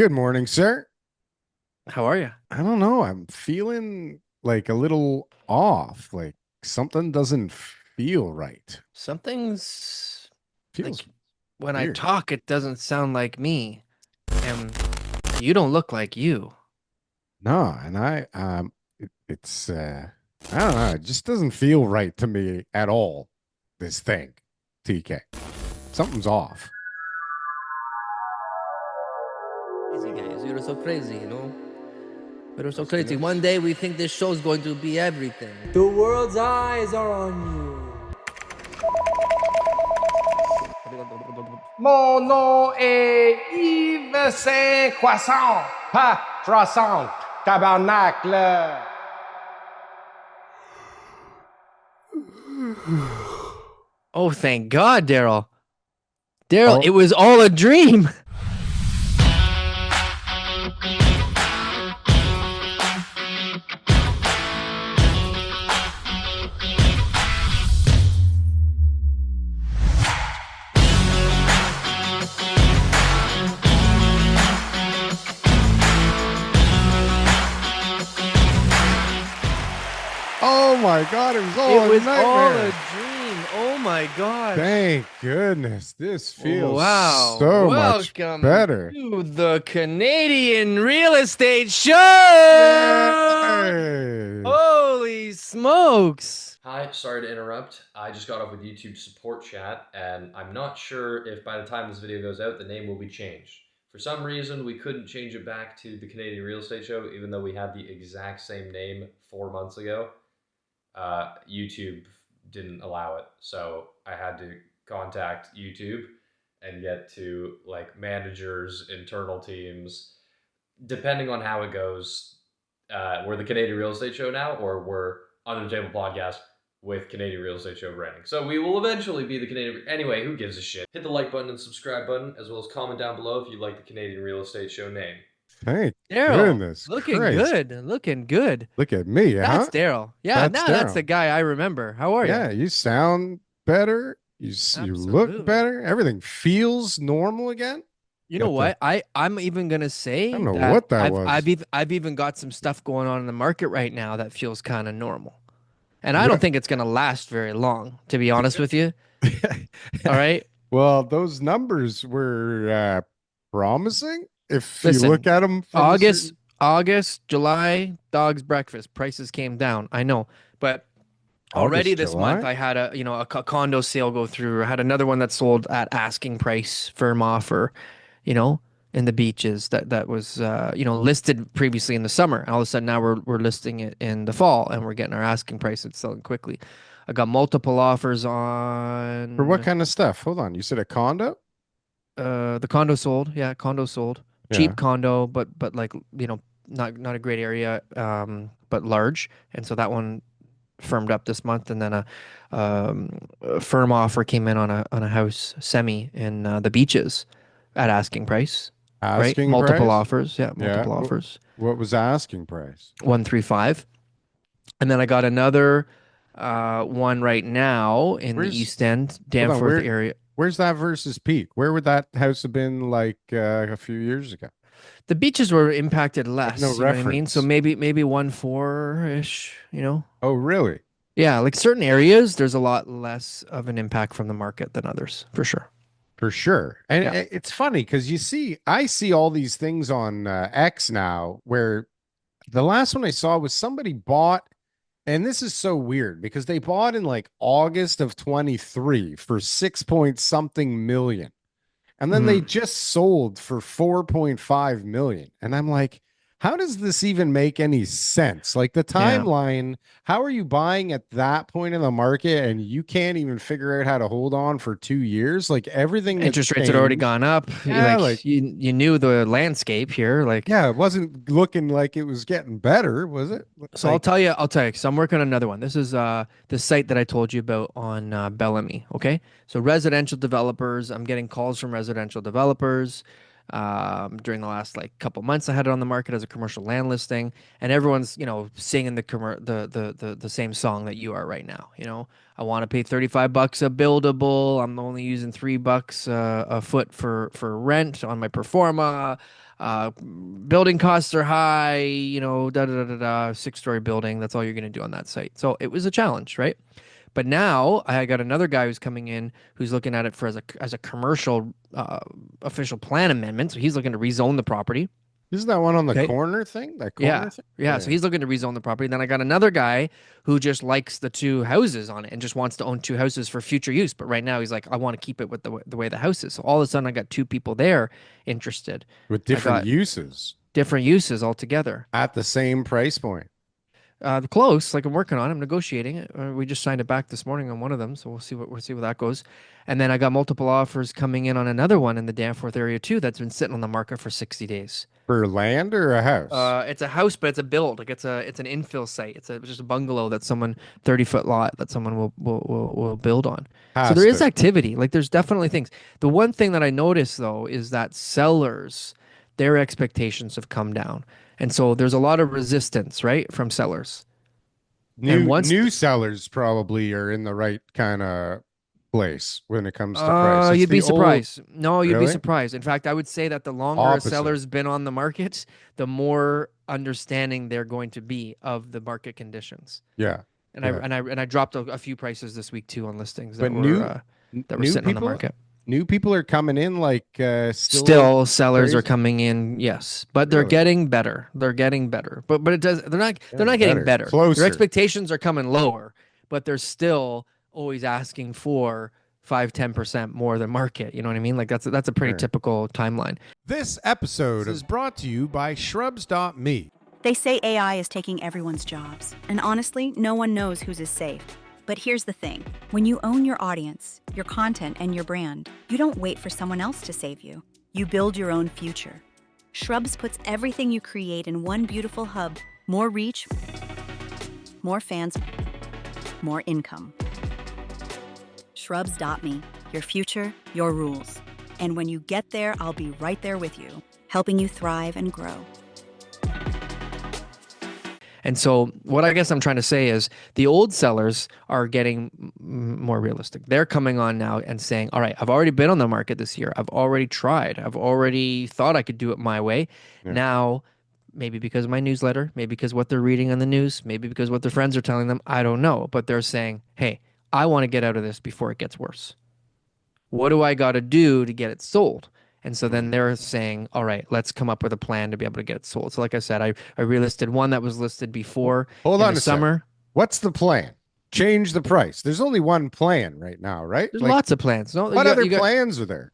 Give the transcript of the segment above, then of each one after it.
Good morning, sir. How are you? I don't know. I'm feeling like a little off. Like something doesn't feel right. Something's Feels like when I weird. talk, it doesn't sound like me, and you don't look like you. No, and it's I don't know. It just doesn't feel right to me at all. This thing, TK. Something's off. Crazy guys, you're so crazy, You're so crazy. Listening. One day we think this show's going to be everything. The world's eyes are on you. Mon nom est Yves Saint-Croissant, pas croissant, tabernacle. Oh, thank God, Darryl. Darryl, Oh, it was all a dream. oh my God! It was It all a was all a nightmare. dream. Oh my gosh. Thank goodness. This feels Wow. so much Welcome better. to the Canadian Real Estate Show. Yay! Holy smokes. Hi, sorry to interrupt. I just got off with YouTube support chat, and I'm not sure if by the time this video goes out, the name will be changed. For some reason, we couldn't change it back to the Canadian Real Estate Show, even though we had the exact same name 4 months ago. YouTube didn't allow it, so I had to contact YouTube and get to like managers, internal teams, depending on how it goes. We're the Canadian Real Estate Show now, or we're Under the Table Podcast with Canadian Real Estate Show branding. So we will eventually be the Canadian. Anyway, who gives a shit? Hit the like button and subscribe button, as well as comment down below if you like the Canadian Real Estate Show name. Thank Daryl, goodness looking Christ. good. Looking good. Look at me, That's huh? Daryl. Yeah, That's now that's the Darryl. guy I remember. How are you? Yeah, you sound better. You look Absolutely. better. Everything feels normal again. You know Got the what? I'm even gonna I say don't know that what that was. I've even got some stuff going on in the market right now that feels kind of normal. And I Yeah. don't think it's gonna last very long, to be honest with you. All right? Well, those numbers were promising if you look Listen, at them from a August, certain August, July, dog's breakfast, prices came down. I know, but already August, this month July. I had a condo sale go through. I had another one that sold at asking price, firm offer, you know, in the beaches that was listed previously in the summer. All of a sudden now we're listing it in the fall and we're getting our asking price. It's selling quickly. I got multiple offers For what on kind of stuff? Hold on. You said a condo? the condo sold. Yeah, condo sold. Yeah. Cheap condo, but like, not a great area, but large. And so that one firmed up this month, and then a firm offer came in on a house semi in the beaches at asking price. Right, Asking multiple price? offers. Yeah, Yeah. multiple offers. What was asking price? 135, and then I got another one right now in the Where's East End, hold on, Danforth area. where's that versus peak? Where would that house have been like a few years ago? The beaches were impacted I have no less. You know what I mean? So reference. maybe 1.4 ish. Oh, really? Yeah, like certain areas, there's a lot less of an impact from the market than others, for sure. For sure. And Yeah. it's funny because I see all these things on X now where the last one I saw was somebody bought, and this is so weird because they bought in like August of 23 for 6 point something million. And then they Mhm. just sold for 4.5 million. And I'm like, how does this even make any sense? Like the Yeah. timeline, how are you buying at that point in the market and you can't even figure out how to hold on for 2 years? Like everything had Interest rates had already changed. gone up. Yeah, like You knew the landscape here. Like, yeah, it wasn't looking like it was getting better, was it? so Like I'll tell you. So I'm working on another one. This is the site that I told you about on Bellamy. Okay, so residential developers. I'm getting calls from residential developers. During the last like couple months, I had it on the market as a commercial land listing, and everyone's singing the same song that you are right now. I want to pay 35 bucks a buildable. I'm only using $3 a foot for rent on my performa. building costs are high, da da da da da, 6-story building. That's all you're going to do on that site. So it was a challenge, right? But now I got another guy who's coming in who's looking at it for as a commercial official plan amendment. So he's looking to rezone the property. Isn't that one on the Okay. corner thing? That Yeah. corner thing? Yeah. So he's looking to rezone the property. Then I got another guy who just likes the 2 houses on it and just wants to own 2 houses for future use. But right now he's like, I want to keep it with the way the house is. So all of a sudden I got 2 people there interested. With I different got uses different uses altogether. at the same price point. Close, like I'm working on. I'm negotiating it. We just signed it back this morning on one of them, so we'll see where that goes. And then I got multiple offers coming in on another one in the Danforth area too. That's been sitting on the market for 60 days. For land or a house? It's a house, but it's a build. Like it's an infill site. It's just a bungalow that someone 30-foot lot that someone will build on. So there is activity. Like there's definitely things. The one thing that I noticed though is that sellers, their expectations have come down. And so there's a lot of resistance, right, from sellers. New sellers probably are in the right kind of place when it comes to price. You'd be surprised. No, you'd be Really? surprised. In fact, I would say that the longer a Opposite. seller's been on the market, the more understanding they're going to be of the market conditions. Yeah. And Yeah. I dropped a few prices this week too on listings But that were new sitting on the people, market. new people are coming in like Still sellers are crazy? coming in, yes, but they're Really? getting better. They're getting better. But it does they're not getting better. Closer. Their expectations are coming lower, but they're still always asking for 5-10% more than market. You know what I mean? Like that's a pretty Sure. typical timeline. This episode is brought to you by Shrubs.me. They say AI is taking everyone's jobs, and honestly, no one knows whose is safe. But here's the thing. When you own your audience, your content, and your brand, you don't wait for someone else to save you. You build your own future. Shrubs puts everything you create in one beautiful hub. More reach, more fans, more income. Shrubs.me. Your future, your rules. And when you get there, I'll be right there with you, helping you thrive and grow. And so what I guess I'm trying to say is the old sellers are getting more realistic. They're coming on now and saying, all right, I've already been on the market this year. I've already tried. I've already thought I could do it my way. Yeah. Now, maybe because of my newsletter, maybe because what they're reading on the news, maybe because what their friends are telling them, I don't know. But they're saying, hey, I want to get out of this before it gets worse. What do I got to do to get it sold? And so then they're saying, all right, let's come up with a plan to be able to get it sold. So like I said, I relisted one that was listed before Hold in on the a second. summer. What's the plan? Change the price. There's only one plan right now, right? There's lots of plans. No, What other plans are there?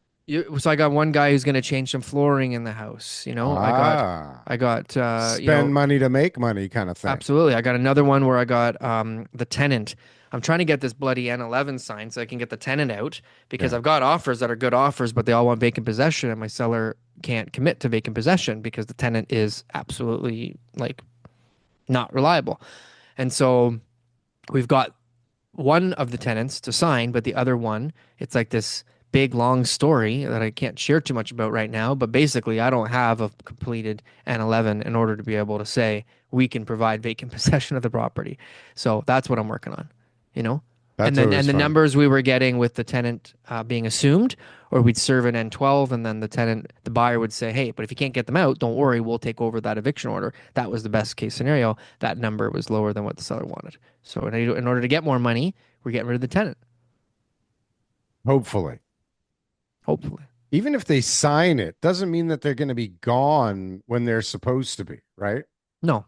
So I got one guy who's going to change some flooring in the house. I got spend money to make money kind of thing. absolutely. I got another one where I got the tenant. I'm trying to get this bloody N11 signed so I can get the tenant out because I've got offers that are good offers, but they all want vacant possession, and my seller can't commit to vacant possession because the tenant is absolutely like not reliable. And so we've got one of the tenants to sign, but the other one, it's like this big long story that I can't share too much about right now. But basically, I don't have a completed N11 in order to be able to say we can provide vacant possession of the property. So that's what I'm working on. That's and always the fun. numbers we were getting with the tenant being assumed, or we'd serve an N12, and then the buyer would say, hey, but if you can't get them out, don't worry, we'll take over that eviction order. That was the best case scenario. That number was lower than what the seller wanted. So in order to get more money, we're getting rid of the tenant. Hopefully. Even if they sign it, doesn't mean that they're going to be gone when they're supposed to be, right? No.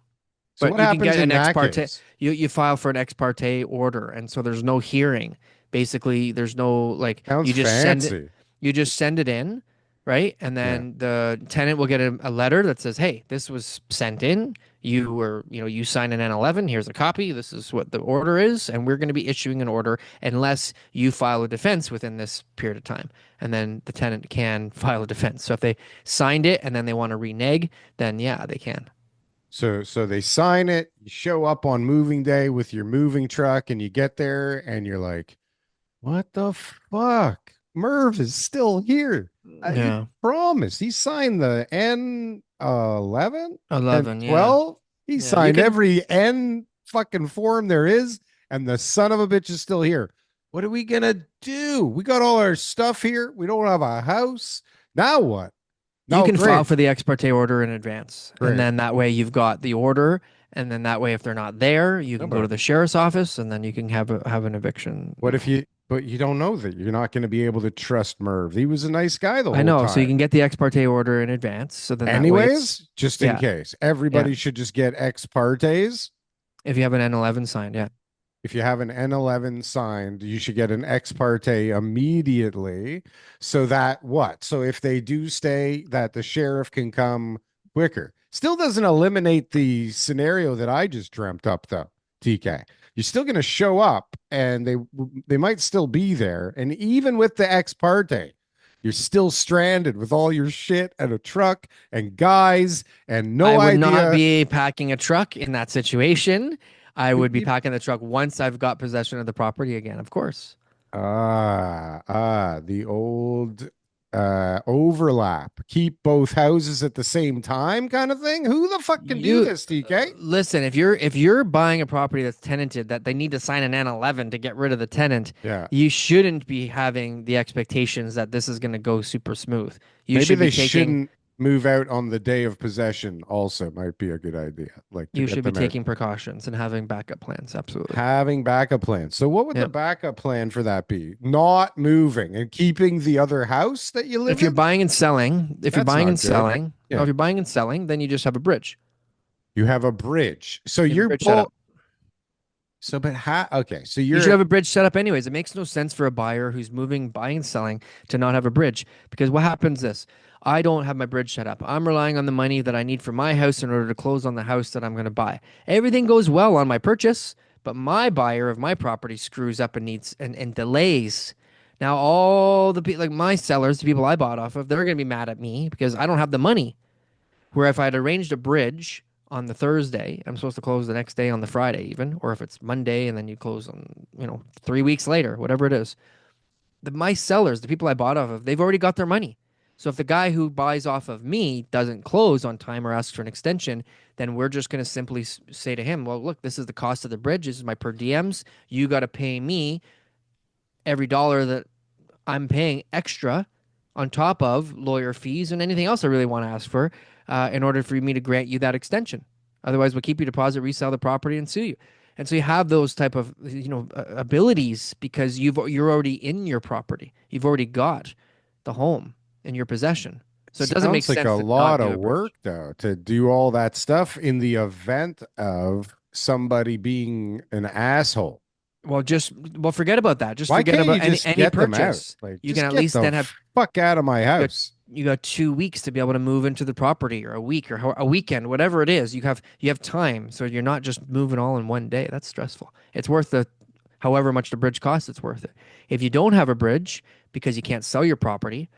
So But what you can happens get in an ex that parte. case? You file for an ex parte order, and so there's no hearing. Basically, there's no Sounds you just fancy. send it. You just send it in, right? And then the tenant will get a letter that says, "Hey, this was sent in. You sign an N11. Here's a copy. This is what the order is, and we're going to be issuing an order unless you file a defense within this period of time." And then the tenant can file a defense. So if they signed it and then they want to renege, then yeah, they can. So they sign it, you show up on moving day with your moving truck, and you get there and you're like, what the fuck? Merv is still here. Yeah. I promise. He signed the N11, 11, yeah. 12. He Yeah, signed you can- every N fucking form there is, and the son of a bitch is still here. What are we gonna do? We got all our stuff here. We don't have a house. Now what? You No, can file great, for the ex parte order in advance, and great. then that way you've got the order, and then that way if they're not there, you No, can go to but the sheriff's office, and then you can have an eviction. what if you? But you don't know that you're not going to be able to trust Merv. He was a nice guy the I whole know, so you time. can get the ex parte order in advance, so then that way it's Anyways, just in yeah, case, yeah. everybody should just get ex partes. If you have an N11 signed, yeah. If you have an N11 signed, you should get an ex parte immediately. So that what? So if they do stay, that the sheriff can come quicker. Still doesn't eliminate the scenario that I just dreamt up, though, TK. You're still going to show up, and they might still be there. And even with the ex parte, you're still stranded with all your shit and a truck and guys and I no would not idea. be packing a truck in that situation. I You'd would be be packing the truck once I've got possession of the property again, of course. The old overlap. Keep both houses at the same time kind of thing. Who the fuck can do You this, TK? listen, if you're buying a property that's tenanted that they need to sign an N11 to get rid of the tenant, Yeah. you shouldn't be having the expectations that this is going to go super smooth. You Maybe should be they taking shouldn't move out on the day of possession also might be a good idea. Like to you get should be them out. taking precautions and having backup plans. Absolutely. Having backup plans. So what would the Yeah. backup plan for that be? Not moving and keeping the other house that you live If you're in? buying and selling, if you're That's buying and not good. selling, no, Yeah. if you're buying and selling, then you just have a bridge. You have a bridge. So You have a you're bridge set both up. so but okay. So You should you're have a bridge set up anyways. It makes no sense for a buyer who's moving, buying and selling to not have a bridge because what happens is I don't have my bridge set up. I'm relying on the money that I need for my house in order to close on the house that I'm going to buy. Everything goes well on my purchase, but my buyer of my property screws up and needs and delays. Now all the people like my sellers, the people I bought off of, they're going to be mad at me because I don't have the money. Where if I had arranged a bridge on the Thursday, I'm supposed to close the next day on the Friday, even, or if it's Monday and then you close on, 3 weeks later, whatever it is. My sellers, the people I bought off of, they've already got their money. So if the guy who buys off of me doesn't close on time or asks for an extension, then we're just going to simply say to him, well, look, this is the cost of the bridge. This is my per diems. You got to pay me every dollar that I'm paying extra on top of lawyer fees and anything else I really want to ask for in order for me to grant you that extension. Otherwise, we'll keep your deposit, resell the property, and sue you. And so you have those type of abilities because you're already in your property. You've already got the home in your possession. So it doesn't make sounds like a sense to not lot do of a bridge. work though to do all that stuff in the event of somebody being an asshole. Well, forget about that. Just Why forget can't you about any just any get them out? purchase. Like, You can just at get least the then have fuck out of my you got house. you got 2 weeks to be able to move into the property or a week or a weekend, whatever it is. You have time, so you're not just moving all in one day. That's stressful. It's worth the however much the bridge costs. It's worth it. If you don't have a bridge because you can't sell your property,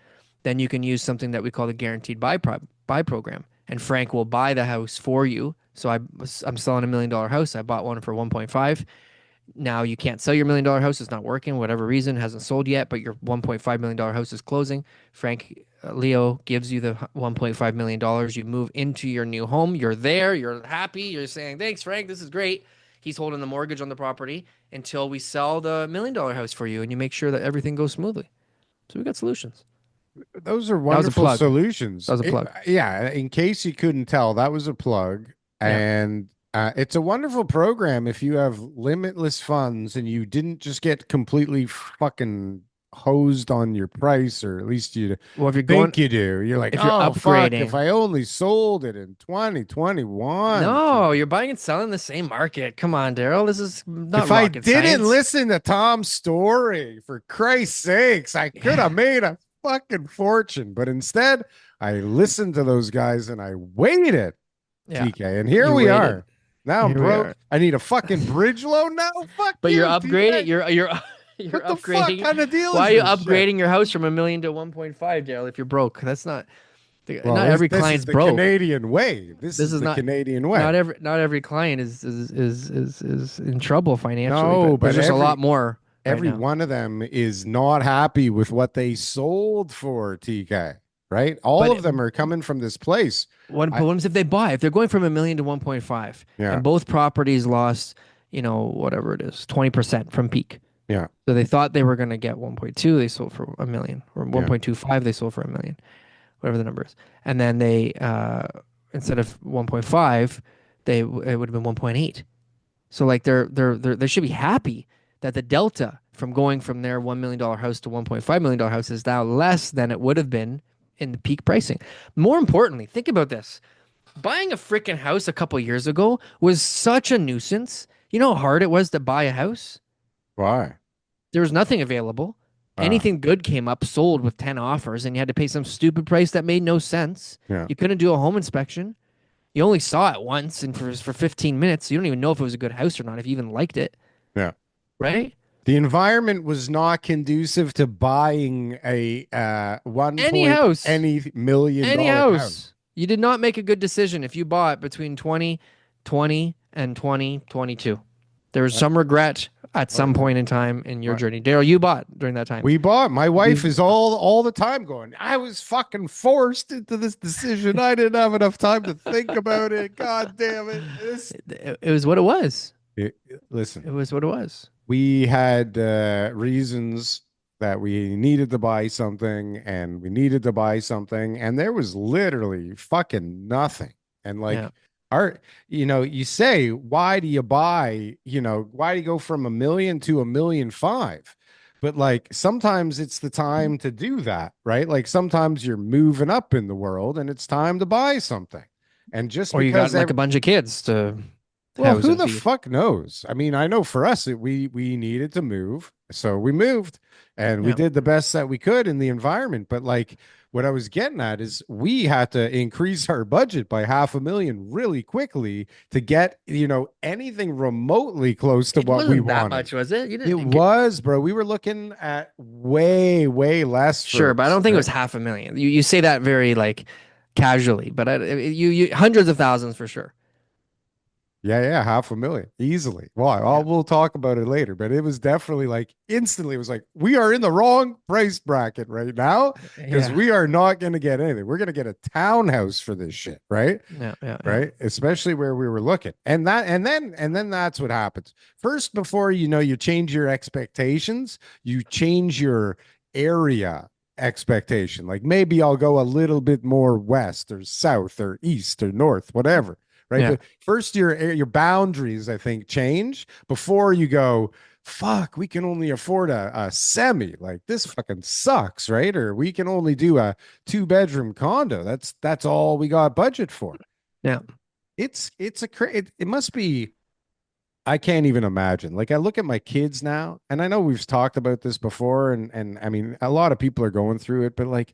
then you can use something that we call the guaranteed buy program, and Frank will buy the house for you. So I'm selling $1 million house. I bought one for 1.5. Now you can't sell your $1 million house. It's not working, whatever reason, hasn't sold yet, but your $1.5 million house is closing. Frank Leo gives you the $1.5 million. You move into your new home. You're there. You're happy. You're saying, thanks, Frank. This is great. He's holding the mortgage on the property until we sell the $1 million house for you, and you make sure that everything goes smoothly. So we got solutions. Those are That was a wonderful plug. solutions. That was a plug. Yeah, in case you couldn't tell, that was a plug. Yeah. And it's a wonderful program if you have limitless funds and you didn't just get completely fucking hosed on your price, or at least you Well, if you're going, think you do. You're like, if you're oh, fuck, if upgrading, I only sold it in 2021. no, you're buying and selling the same market. Come on, Darryl. This is not If I rocket didn't science. listen to Tom's story, for Christ's sakes, I could have made a fucking fortune. But instead, I listened to those guys and I waited, Yeah, TK. And here you we waited. are. Now I'm Here we broke. are. I need a fucking bridge loan now. Fuck But you, you're TK. upgrading. You're What the fuck upgrading. kind of deal Why are is you this shit? upgrading your house from $1 million to 1.5, Darryl? If you're broke, that's not. Well, Not every this is client's the broke. Canadian way. This This is is the not Canadian way. not every client is in trouble financially. No, but there's but just a lot more right every now. one of them is not happy with what they sold for, TK, right? All But of them are coming from this place. What I- happens if they buy? If they're going from $1 million to 1.5, Yeah. and both properties lost, whatever it is, 20% from peak. Yeah. So they thought they were going to get 1.2, they sold for $1 million, or 1.25, they sold for $1 million. whatever the number is, and then they instead of 1.5, it would have been 1.8. So like they should be happy that the delta from going from their $1 million house to $1.5 million house is now less than it would have been in the peak pricing. More importantly, think about this. Buying a freaking house a couple years ago was such a nuisance. You know how hard it was to buy a house? Why? There was nothing available. Ah, Anything good came up, sold with 10 offers, and you had to pay some stupid price that made no sense. yeah, You couldn't do a home inspection. You only saw it once and for 15 minutes. So you don't even know if it was a good house or not, if you even liked it, yeah. right? The environment was not conducive to buying a one Any point house, any million any dollar house. house. You did not make a good decision if you bought between 2020 and 2022. There was Uh, some regret at Oh some yeah. point in time in your Right. journey. Darryl, you bought during that time. We bought. My wife You, is all the time going, I was fucking forced into this decision. I didn't have enough time to think about it. God damn it. it was what it was. Listen, It was what it was. we had reasons that we needed to buy something and we needed to buy something, and there was literally fucking nothing. And like Yeah. our, you say, why do you buy, why do you go from 1 million to 1.5 million? But like sometimes it's the time to do that, right? Like sometimes you're moving up in the world and it's time to buy something. And just Or you got because like a bunch of kids to well, house who and the feed. fuck knows? I mean, I know for us, we needed to move, so we moved, and we Yeah. did the best that we could in the environment. But like, what I was getting at is, we had to increase our budget by 500,000 really quickly to get anything remotely close to It what we wasn't that wanted. much, was it? You It didn't get was, bro. We were looking at way, way less sure, but I first, don't think it right? was 500,000. You say that very like casually, but you hundreds of thousands for sure. Yeah, yeah, 500,000 easily. Well, Yeah. we'll talk about it later, but it was definitely like instantly, it was like, we are in the wrong price bracket right now because Yeah. we are not going to get anything. We're going to get a townhouse for this shit, right? Yeah. Yeah. Yeah. Right. Especially where we were looking. And then that's what happens. First, before you change your expectations, you change your area expectation. Like maybe I'll go a little bit more west or south or east or north, whatever, right? Yeah. But first, your boundaries, I think, change before you go, fuck, we can only afford a semi. Like this fucking sucks, right? Or we can only do a 2 bedroom condo. That's all we got budget for. Yeah. It must be. I can't even imagine. Like I look at my kids now, and I know we've talked about this before, and I mean a lot of people are going through it, but like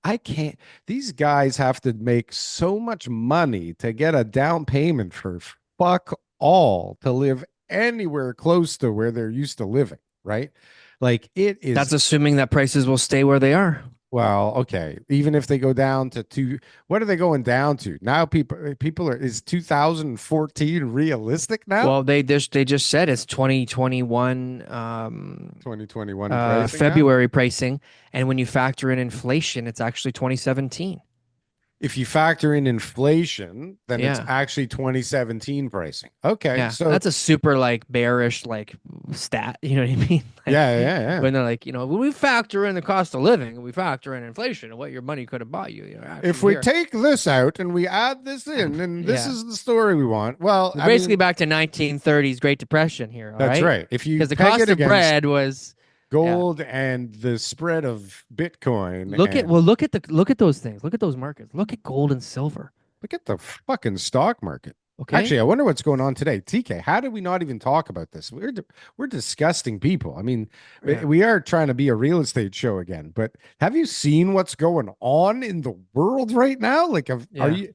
I can't. These guys have to make so much money to get a down payment for fuck all to live anywhere close to where they're used to living, right? Like it That's is. assuming that prices will stay where they are. Well, okay. Even if they go down to two, what are they going down to now? People is 2014 realistic now? Well, they just said it's 2021 2021 pricing now? February pricing, and when you factor in inflation, it's actually 2017. If you factor in inflation, then it's Yeah. actually 2017 pricing. Okay, Yeah. so That's a super like bearish like stat, you know what I mean? Like, yeah. when they're like, when we factor in the cost of living and we factor in inflation and what your money could have bought you, If actually we here. take this out and we add this in, and this Yeah. is the story we want. Well, We're I basically mean, back to 1930s Great Depression here, all that's right? right. If you Because the peg cost it of against bread was yeah. gold and the spread of Bitcoin, Look at and well, look at those things. Look at those markets. Look at gold and silver. look at the fucking stock market. Okay. Actually, I wonder what's going on today. TK, how did we not even talk about this? We're disgusting people. I mean, Yeah. we are trying to be a real estate show again, but have you seen what's going on in the world right now? Like, are Yeah. you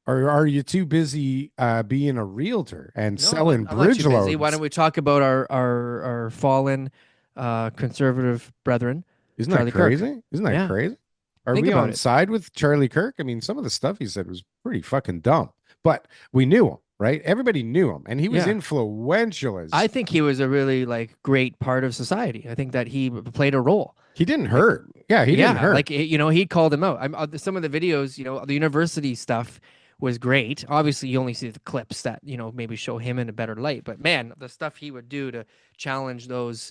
are you too busy being a realtor and No, selling I'm not bridge too busy. Why loans? don't we talk about our fallen conservative brethren, Isn't that Charlie Kirk? crazy? Isn't that Yeah. crazy? Are Think we about on it. side with Charlie Kirk? I mean, some of the stuff he said was pretty fucking dumb, but we knew him, right? Everybody knew him, and he was Yeah. influential as I think he was a really like great part of society. I think that he played a role. he didn't hurt. Yeah, he didn't hurt. Like he called him out. Some of the videos, the university stuff was great. Obviously, you only see the clips that maybe show him in a better light. But man, the stuff he would do to challenge those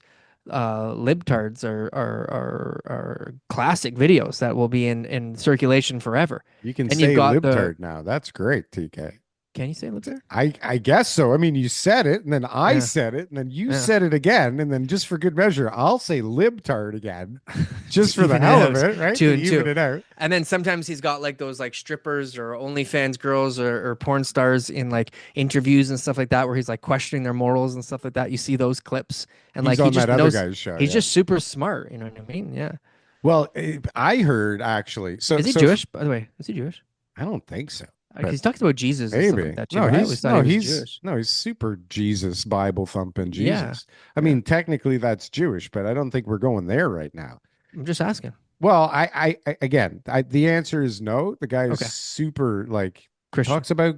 libtards are classic videos that will be in circulation forever. You can Then you've say got the libtard now. That's great, TK. can you say libtard? I guess so. I mean, you said it, and then I Yeah, said it, and then you yeah. said it again, and then just for good measure, I'll say libtard again, just To for the even it hell of out, it, right? two To and even two. it out. And then sometimes he's got like those like strippers or OnlyFans girls or porn stars in like interviews and stuff like that, where he's like questioning their morals and stuff like that. You see those clips, and He's like he on that just other knows guy's show, he's yeah. just super smart. You know what I mean? Yeah. Well, I heard actually. Is he Jewish, by the way? Is he Jewish? I don't think so, but He's talked about Jesus and stuff like maybe. that too, No, but I always thought he was Jewish. he's super Jesus Bible thumping Yeah. Jesus. I Yeah. mean, technically that's Jewish, but I don't think we're going there right now. I'm just asking. Well, again, the answer is no. The guy is Okay. super like Christian. talks about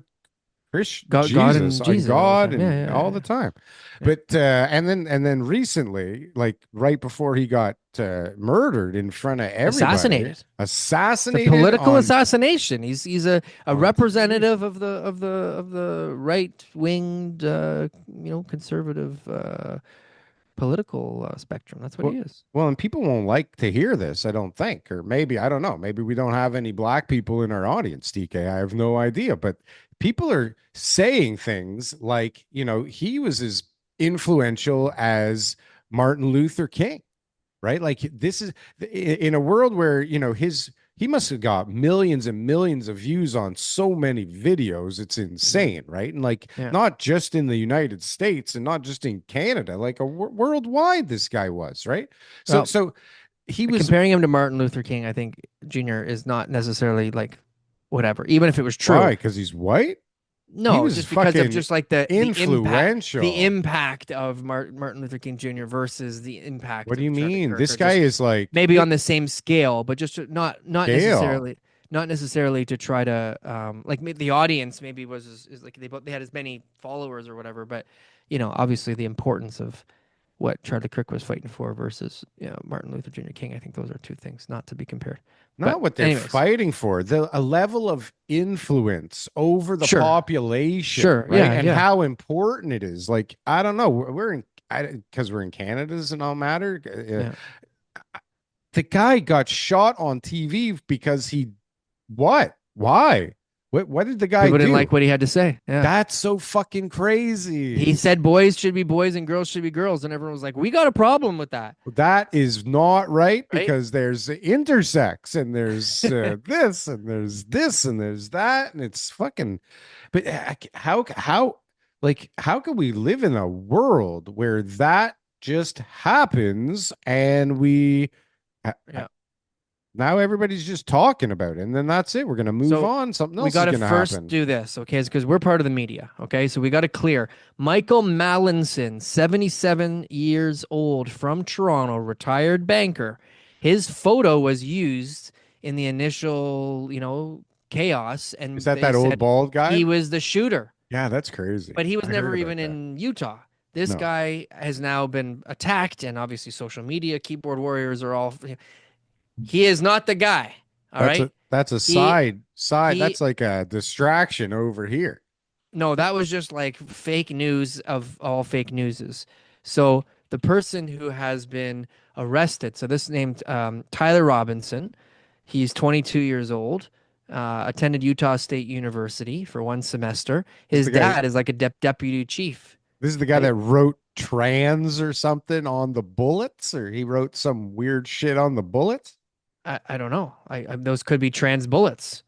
God Jesus and and Jesus all the God time. Yeah, and yeah, all yeah. the time. Yeah. But and then recently, like right before he got murdered in front of everybody, Assassinated. It's a assassinated political on assassination. He's a on TV. representative of the right winged conservative political spectrum. That's what he Well, is. well, and people won't like to hear this, I don't think, or maybe I don't know. Maybe we don't have any black people in our audience, DK. I have no idea, but people are saying things like, he was as influential as Martin Luther King, right? Like this is in a world where, he must have got millions and millions of views on so many videos. It's insane, right? And like Yeah. not just in the United States and not just in Canada, like worldwide this guy was, right? So Well, so he was comparing him to Martin Luther King, I think Jr. is not necessarily like whatever, even if it was why? true. Because he's white? He No, was just because of fucking just like influential. the impact of Martin Luther King Jr. versus the impact What do you of Charlie mean? Kirk, This or guy just is like maybe on the same scale, but just not scale. necessarily to try to the audience maybe is like they had as many followers or whatever, but obviously the importance of what Charlie Kirk was fighting for versus Martin Luther Jr. King. I think those are two things not to be compared. But Not what they're anyways, fighting for, a level of influence over the sure, population, sure, right? yeah, And yeah, how important it is. Like, I don't know, because we're in Canada, does it all matter? yeah. The guy got shot on TV because what? Why? What did the guy People didn't do? like what he had to say. Yeah. That's so fucking crazy. He said boys should be boys and girls should be girls, and everyone was like, "We got a problem with that." That is not right Right? because there's intersex and there's this and there's this and there's that and it's fucking. But how can we live in a world where that just happens and Yeah. now everybody's just talking about it and then that's it. We're gonna move So on. Something we else is got to gonna first happen. do this, okay? Because we're part of the media, okay? So we got to clear. Michael Mallinson, 77 years old, from Toronto, retired banker. His photo was used in the initial, chaos, and Is that they old said bald guy? he was the shooter. Yeah, that's crazy. But he was I never heard about even that. in Utah. This No. guy has now been attacked, and obviously social media, keyboard warriors are all. He is not the guy. All right. That's a He side. he. That's like a distraction over here. No, that was just like fake news of all fake newses. So the person who has been arrested. So this named Tyler Robinson. He's 22 years old. Attended Utah State University for one semester. His the guy- dad is like a deputy chief. This is the guy Right. that wrote trans or something on the bullets, or he wrote some weird shit on the bullets. I don't know. Those could be trans bullets.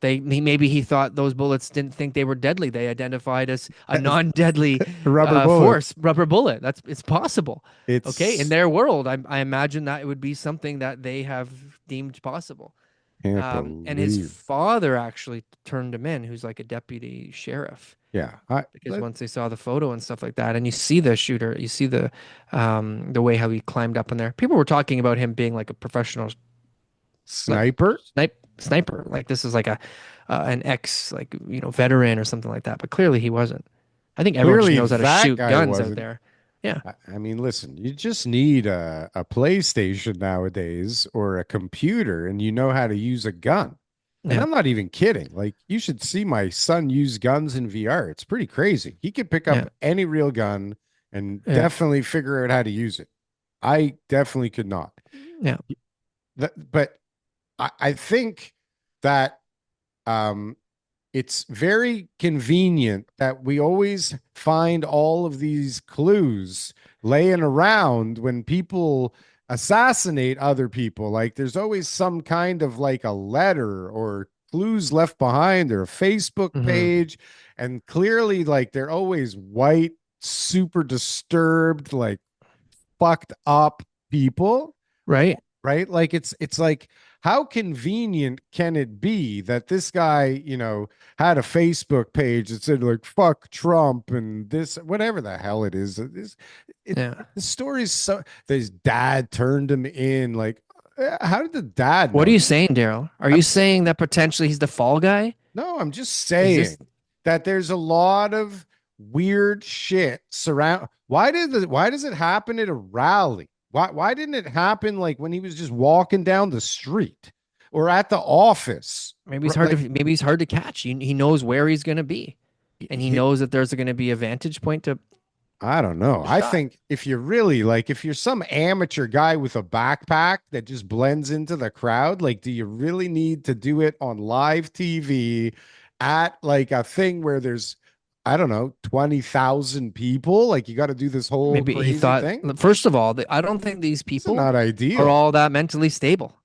Maybe he thought those bullets didn't think they were deadly. They identified as a non-deadly Rubber bullet. force, rubber bullet. It's possible. It's Okay, in their world, I imagine that it would be something that they have deemed possible. Can't And his believe. father actually turned him in, who's like a deputy sheriff, Yeah, because once they saw the photo and stuff like that, and you see the shooter, you see the way how he climbed up in there. People were talking about him being like a professional sniper. sniper. Like this is like an ex veteran or something like that. But clearly he wasn't. I think everyone just Clearly knows how to that shoot guy guns out wasn't. there. Yeah. I mean, listen, you just need a PlayStation nowadays or a computer, and you know how to use a gun. And Yeah. I'm not even kidding. Like, you should see my son use guns in VR. It's pretty crazy. He could pick up Yeah. any real gun and Yeah. definitely figure out how to use it. I definitely could not. Yeah. But I think that um, it's very convenient that we always find all of these clues laying around when people assassinate other people. Like there's always some kind of like a letter or clues left behind or a Facebook Hmm. page. And clearly, like they're always white, super disturbed, like fucked up people, Right. right? Like it's like how convenient can it be that this guy, had a Facebook page that said like fuck Trump and this whatever the hell it is. Yeah. The story's so his dad turned him in. Like, how did the dad What are know? you saying, Daryl? Are you saying that potentially he's the fall guy? No, I'm just Is this saying that there's a lot of weird shit surround. Why does it happen at a rally? Why didn't it happen like when he was just walking down the street or at the office? Like maybe he's hard to catch. He knows where he's going to be, and he he, knows that there's going to be a vantage point to I don't know. the I shot. think if you're really like, if you're some amateur guy with a backpack that just blends into the crowd, like, do you really need to do it on live TV at like a thing where there's, I don't know, 20,000 people? Like, you got to do this whole Maybe he crazy thought, thing. first of all, that I don't think these This is people not are ideal. all that mentally stable.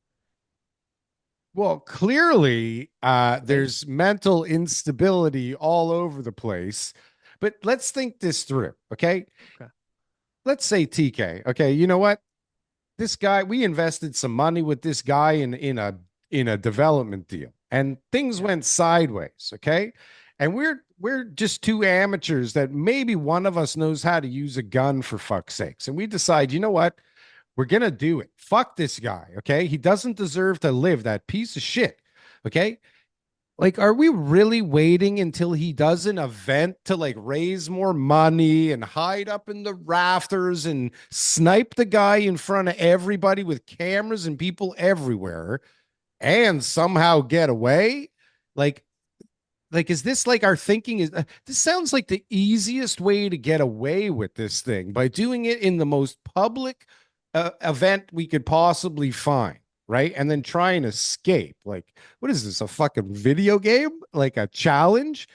Well, clearly, Right? there's mental instability all over the place. But let's think this through, okay? Okay. Let's say TK. Okay, you know what? This guy, we invested some money with this guy in a development deal, and things Yeah. went sideways. Okay, and we're just two amateurs that maybe one of us knows how to use a gun for fuck's sakes, and we decide, you know what, we're gonna do it. Fuck this guy. Okay, he doesn't deserve to live. That piece of shit. Okay, like, are we really waiting until he does an event to like raise more money and hide up in the rafters and snipe the guy in front of everybody with cameras and people everywhere and somehow get away? Like, is this like our thinking is this sounds like the easiest way to get away with this thing by doing it in the most public event we could possibly find, right? And then try and escape. Like, what is this, a fucking video game, like a challenge?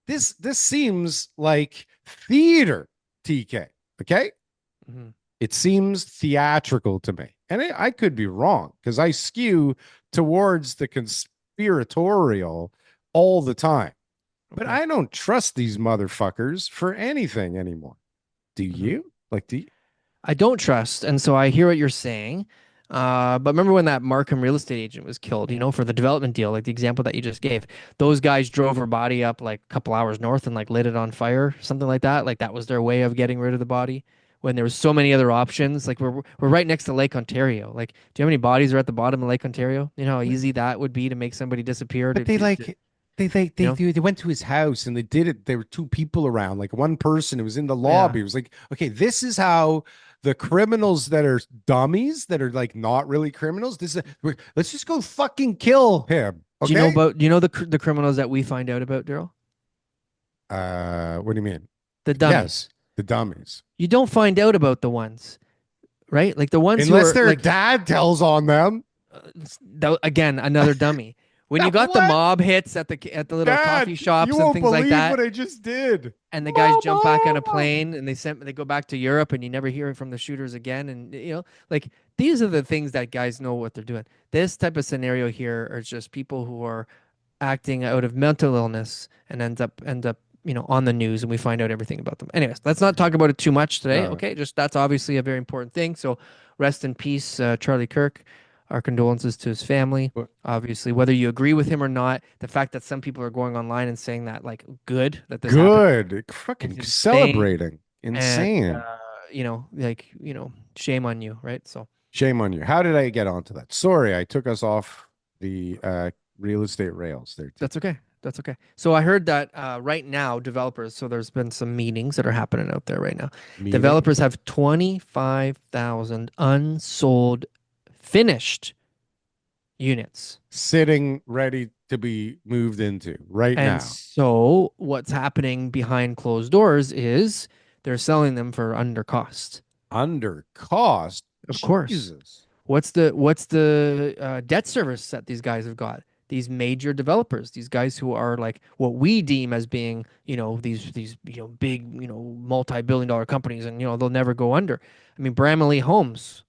This seems like theater, TK. Okay, Hmm. it seems theatrical to me, and I could be wrong because I skew towards the conspiratorial all the time. But Okay. I don't trust these motherfuckers for anything anymore. Do Hmm. you? Like, do you? I don't trust, and so I hear what you're saying. But remember when that Markham real estate agent was killed, for the development deal, like the example that you just gave, those guys drove her body up like a couple hours north and like lit it on fire, something like that. Like that was their way of getting rid of the body when there was so many other options. Like we're right next to Lake Ontario. Like, do you know how many bodies are at the bottom of Lake Ontario? You know how easy that would be to make somebody disappear But they like you know? they went to his house and they did it. There were two people around, like one person who was in the Yeah. lobby. It was like, okay, this is how the criminals that are dummies, that are like not really criminals. Let's just go fucking kill him. Okay. Do you know the criminals that we find out about, Daryl? What do you mean? The Yes, dummies. the dummies. You don't find out about the ones, right? Like the ones who Unless are their like dad tells on them. again another dummy. When you got the What? mob hits at the little coffee Dad, you shops and won't things like believe what that, I just did. and the guys jump back on a Mama. plane and they go back to Europe and you never hear from the shooters again, and like these are the things that guys know what they're doing. This type of scenario here are just people who are acting out of mental illness and end up on the news, and we find out everything about them. Anyways, let's not talk about it too much today. No. Okay, just that's obviously a very important thing. So rest in peace, Charlie Kirk. Our condolences to his family. But Obviously, whether you agree with him or not, the fact that some people are going online and saying that like good that this happened good. is Fucking insane, celebrating. and Insane. shame on you, right? So Shame on you. How did I get onto that? Sorry, I took us off the real estate rails there, that's TK. okay. That's okay. So I heard that right now, developers, so there's been some meetings that are happening out there right now. Meeting Developers have 25,000 unsold finished units. sitting ready to be moved into right And now. so what's happening behind closed doors is they're selling them for under cost. Under cost. Of course. Jesus. What's the debt service that these guys have got? These major developers, these guys who are like what we deem as being, these big, multi-billion dollar companies, and they'll never go under. I mean, Bramley Homes.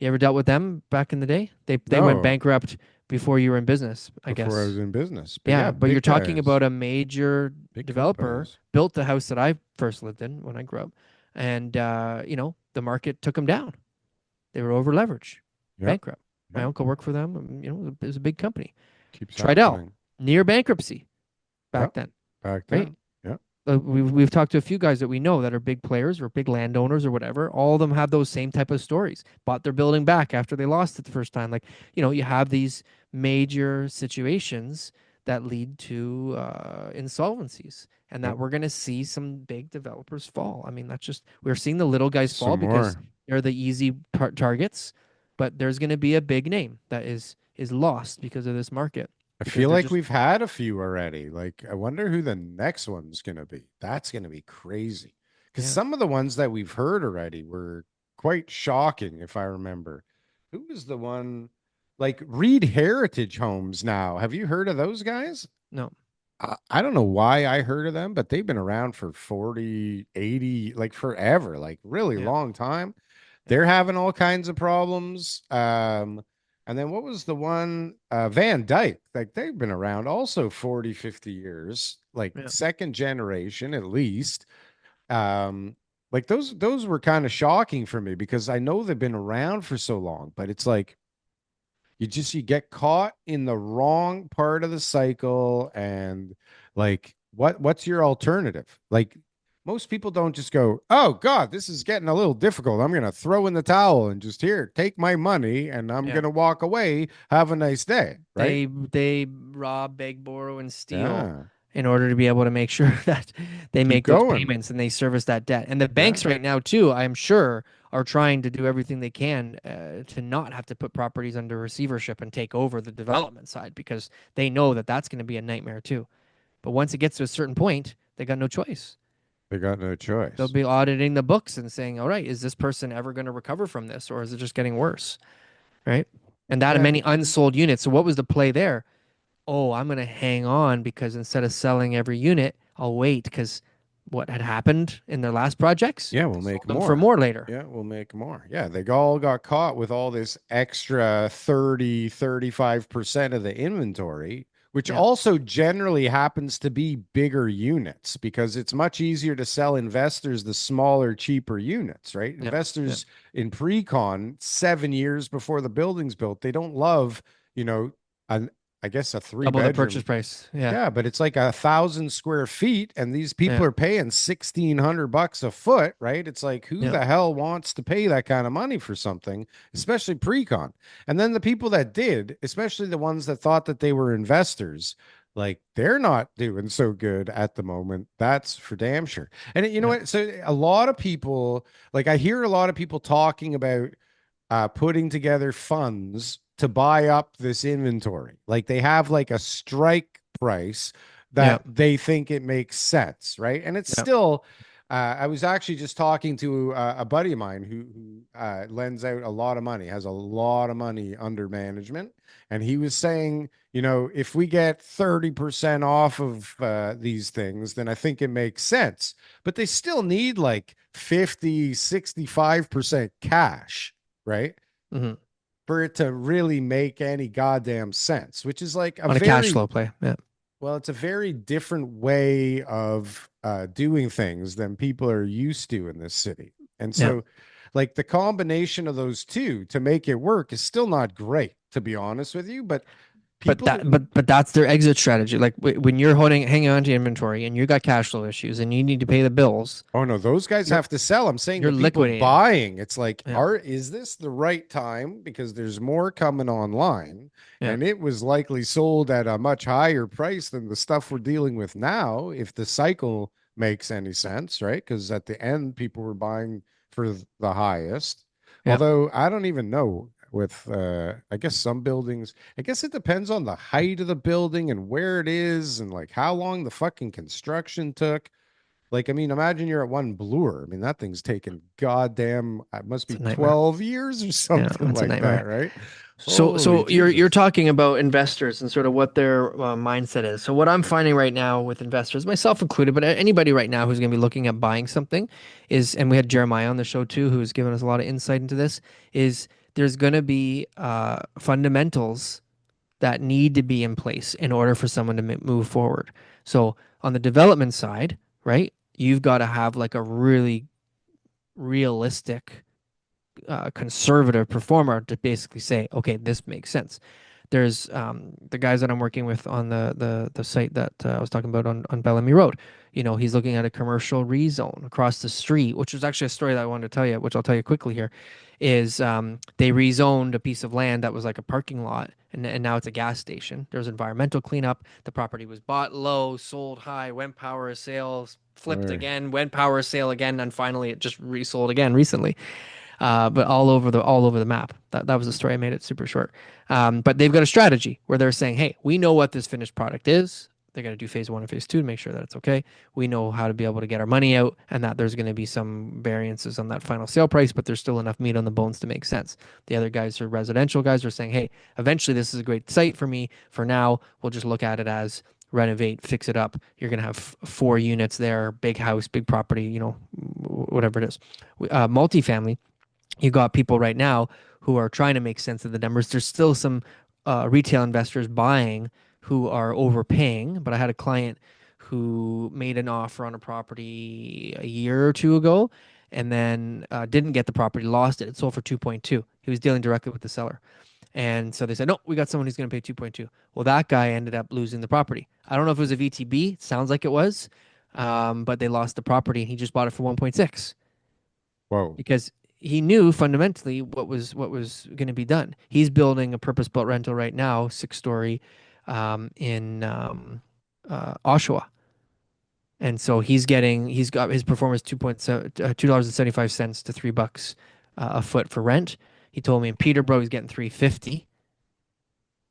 You ever dealt with them back in the day? They went No, bankrupt before you were in business, I before I was guess. in business. But Yeah, yeah, but you're big talking guys, about a major big developer companies. built the house that I first lived in when I grew up, and the market took them down. They were over leveraged, Yep. bankrupt. My Yep. uncle worked for them. It was a big company. Keeps Tridel, happening. near bankruptcy back Yep. then, Back right? then. Yep. We've talked to a few guys that we know that are big players or big landowners or whatever. All of them have those same type of stories. Bought their building back after they lost it the first time. Like, you have these major situations that lead to insolvencies, and Yep. that we're going to see some big developers fall. I mean, that's just we're seeing the little guys fall Some because more. they're the easy targets, but there's going to be a big name that is lost because of this market I because feel they're like just we've had a few already. Like, I wonder who the next one's going to be. That's going to be crazy. Because yeah some of the ones that we've heard already were quite shocking, if I remember. Who was the one? Like Reed Heritage Homes now. Have you heard of those guys? no I don't know why I heard of them, but they've been around for 40, 80, like forever, like really yeah long time. yeah They're having all kinds of problems. And then what was the one? Van Dyke, like they've been around also 40, 50 years, like yeah second generation at least. Um, like those were kind of shocking for me because I know they've been around for so long, but it's like you get caught in the wrong part of the cycle and like what's your alternative? Like most people don't just go, "Oh God, this is getting a little difficult. I'm going to throw in the towel and just here, take my money and I'm yeah going to walk away. Have a nice day." Right? they rob, beg, borrow, and steal Yeah. in order to be able to make sure that they Keep make those going. payments and they service that debt. And the banks Yeah. right now too, I'm sure, are trying to do everything they can to not have to put properties under receivership and take over the development side because they know that that's going to be a nightmare too. But once it gets to a certain point, they got no choice. They got no They'll choice. be auditing the books and saying, "All right, is this person ever going to recover from this, or is it just getting worse?" Right? And that and Yeah. many unsold units. So what was the play there? Oh, I'm going to hang on because instead of selling every unit, I'll wait because what had happened in their last projects, Yeah, they we'll sold make them for more. more later. Yeah, we'll make more. Yeah, they all got caught with all this extra 30, 35% of the inventory, which Yeah. also generally happens to be bigger units because it's much easier to sell investors the smaller, cheaper units, right? Yeah. Yeah. Investors in pre-con 7 years before the building's built, they don't love, you know, an I guess a three Double the purchase bedroom. price. Yeah. Yeah, but it's like 1,000 square feet, and these people Yeah. are paying $1,600 a foot, right? It's like who Yeah. the hell wants to pay that kind of money for something, especially pre-con? And then the people that did, especially the ones that thought that they were investors, like they're not doing so good at the moment. That's for damn sure. And you know Yeah. what? So a lot of people, like I hear a lot of people talking about putting together funds to buy up this inventory. Like they have like a strike price Yeah. that they think it makes sense, right? And it's Yeah. still. I was actually just talking to a buddy of mine who lends out a lot of money, has a lot of money under management, and he was saying, if we get 30% off of these things, then I think it makes sense. But they still need like 50, 65% cash, right? Hmm. For it to really make any goddamn sense, which is like a On a cash very, flow play. Yeah. well, it's a very different way of doing things than people are used to in this city. And Yeah. so, like, the combination of those two to make it work is still not great, to be honest with you. But But people, but that's their exit strategy. Like when you're hanging on to inventory and you got cash flow issues and you need to pay the bills, oh no, those guys you're have to sell. I'm saying you're the people liquidating. buying, it's like, Yeah. is this the right time? Because there's more coming online, Yeah. and it was likely sold at a much higher price than the stuff we're dealing with now, if the cycle makes any sense, right? Because at the end, people were buying for the highest. Yeah. Although I don't even know with I guess some buildings, I guess it depends on the height of the building and where it is and like how long the fucking construction took. Like, I mean, imagine you're at one Bloor. I mean, that thing's taken goddamn, it must It's be a nightmare. 12 years or Yeah, something it's a like that, nightmare. right? So, Holy you're Jesus. talking about investors and sort of what their mindset is. So, what I'm finding right now with investors, myself included, but anybody right now who's going to be looking at buying something, is, and we had Jeremiah on the show too, who's given us a lot of insight into this, is there's going to be fundamentals that need to be in place in order for someone to move forward. So, on the development side, right, you've got to have like a really realistic conservative performer to basically say, okay, this makes sense. There's the guys that I'm working with on the site that I was talking about on Bellamy Road. You know, he's looking at a commercial rezone across the street, which was actually a story that I wanted to tell you, which I'll tell you quickly here. Is they rezoned a piece of land that was like a parking lot, and now it's a gas station. There's environmental cleanup. The property was bought low, sold high, went power of sales, flipped Right. again, went power of sale again, and finally it just resold again recently, but all over the map. That was the story. I made it super short. But they've got a strategy where they're saying, hey, we know what this finished product is. They're going to do phase one and phase two to make sure that it's okay. We know how to be able to get our money out, and that there's going to be some variances on that final sale price, but there's still enough meat on the bones to make sense. The other guys are residential guys are saying, hey, eventually this is a great site for me. For now, we'll just look at it as renovate, fix it up. You're going to have 4 units there, big house, big property, whatever it is. Multifamily, you got people right now who are trying to make sense of the numbers. There's still some retail investors buying who are overpaying, but I had a client who made an offer on a property a year or two ago and then didn't get the property, lost it. It sold for 2.2. He was dealing directly with the seller. And so they said, no, we got someone who's going to pay 2.2. Well, that guy ended up losing the property. I don't know if it was a VTB. Sounds like it was. But they lost the property and he just bought it for 1.6 Whoa. because he knew fundamentally what was going to be done. He's building a purpose-built rental right now, 6 story, in Oshawa, and so he's got his performance 2.7 $2.75 to $3 a foot for rent. He told me in Peterborough he's getting 350,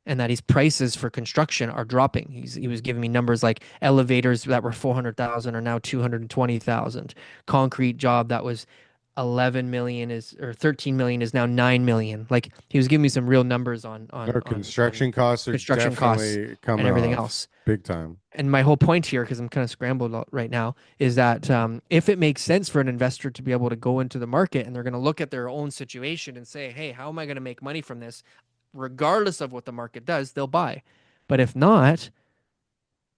and that his prices for construction are dropping. He was giving me numbers like elevators that were 400,000 are now 220,000. Concrete job that was 11 million is or 13 million is now 9 million. Like he was giving me some real numbers on No, on on on construction costs are construction costs definitely and coming everything off else. big time. And my whole point here, because I'm kind of scrambled right now, is that if it makes sense for an investor to be able to go into the market and they're going to look at their own situation and say, hey, how am I going to make money from this? Regardless of what the market does, they'll buy. But if not,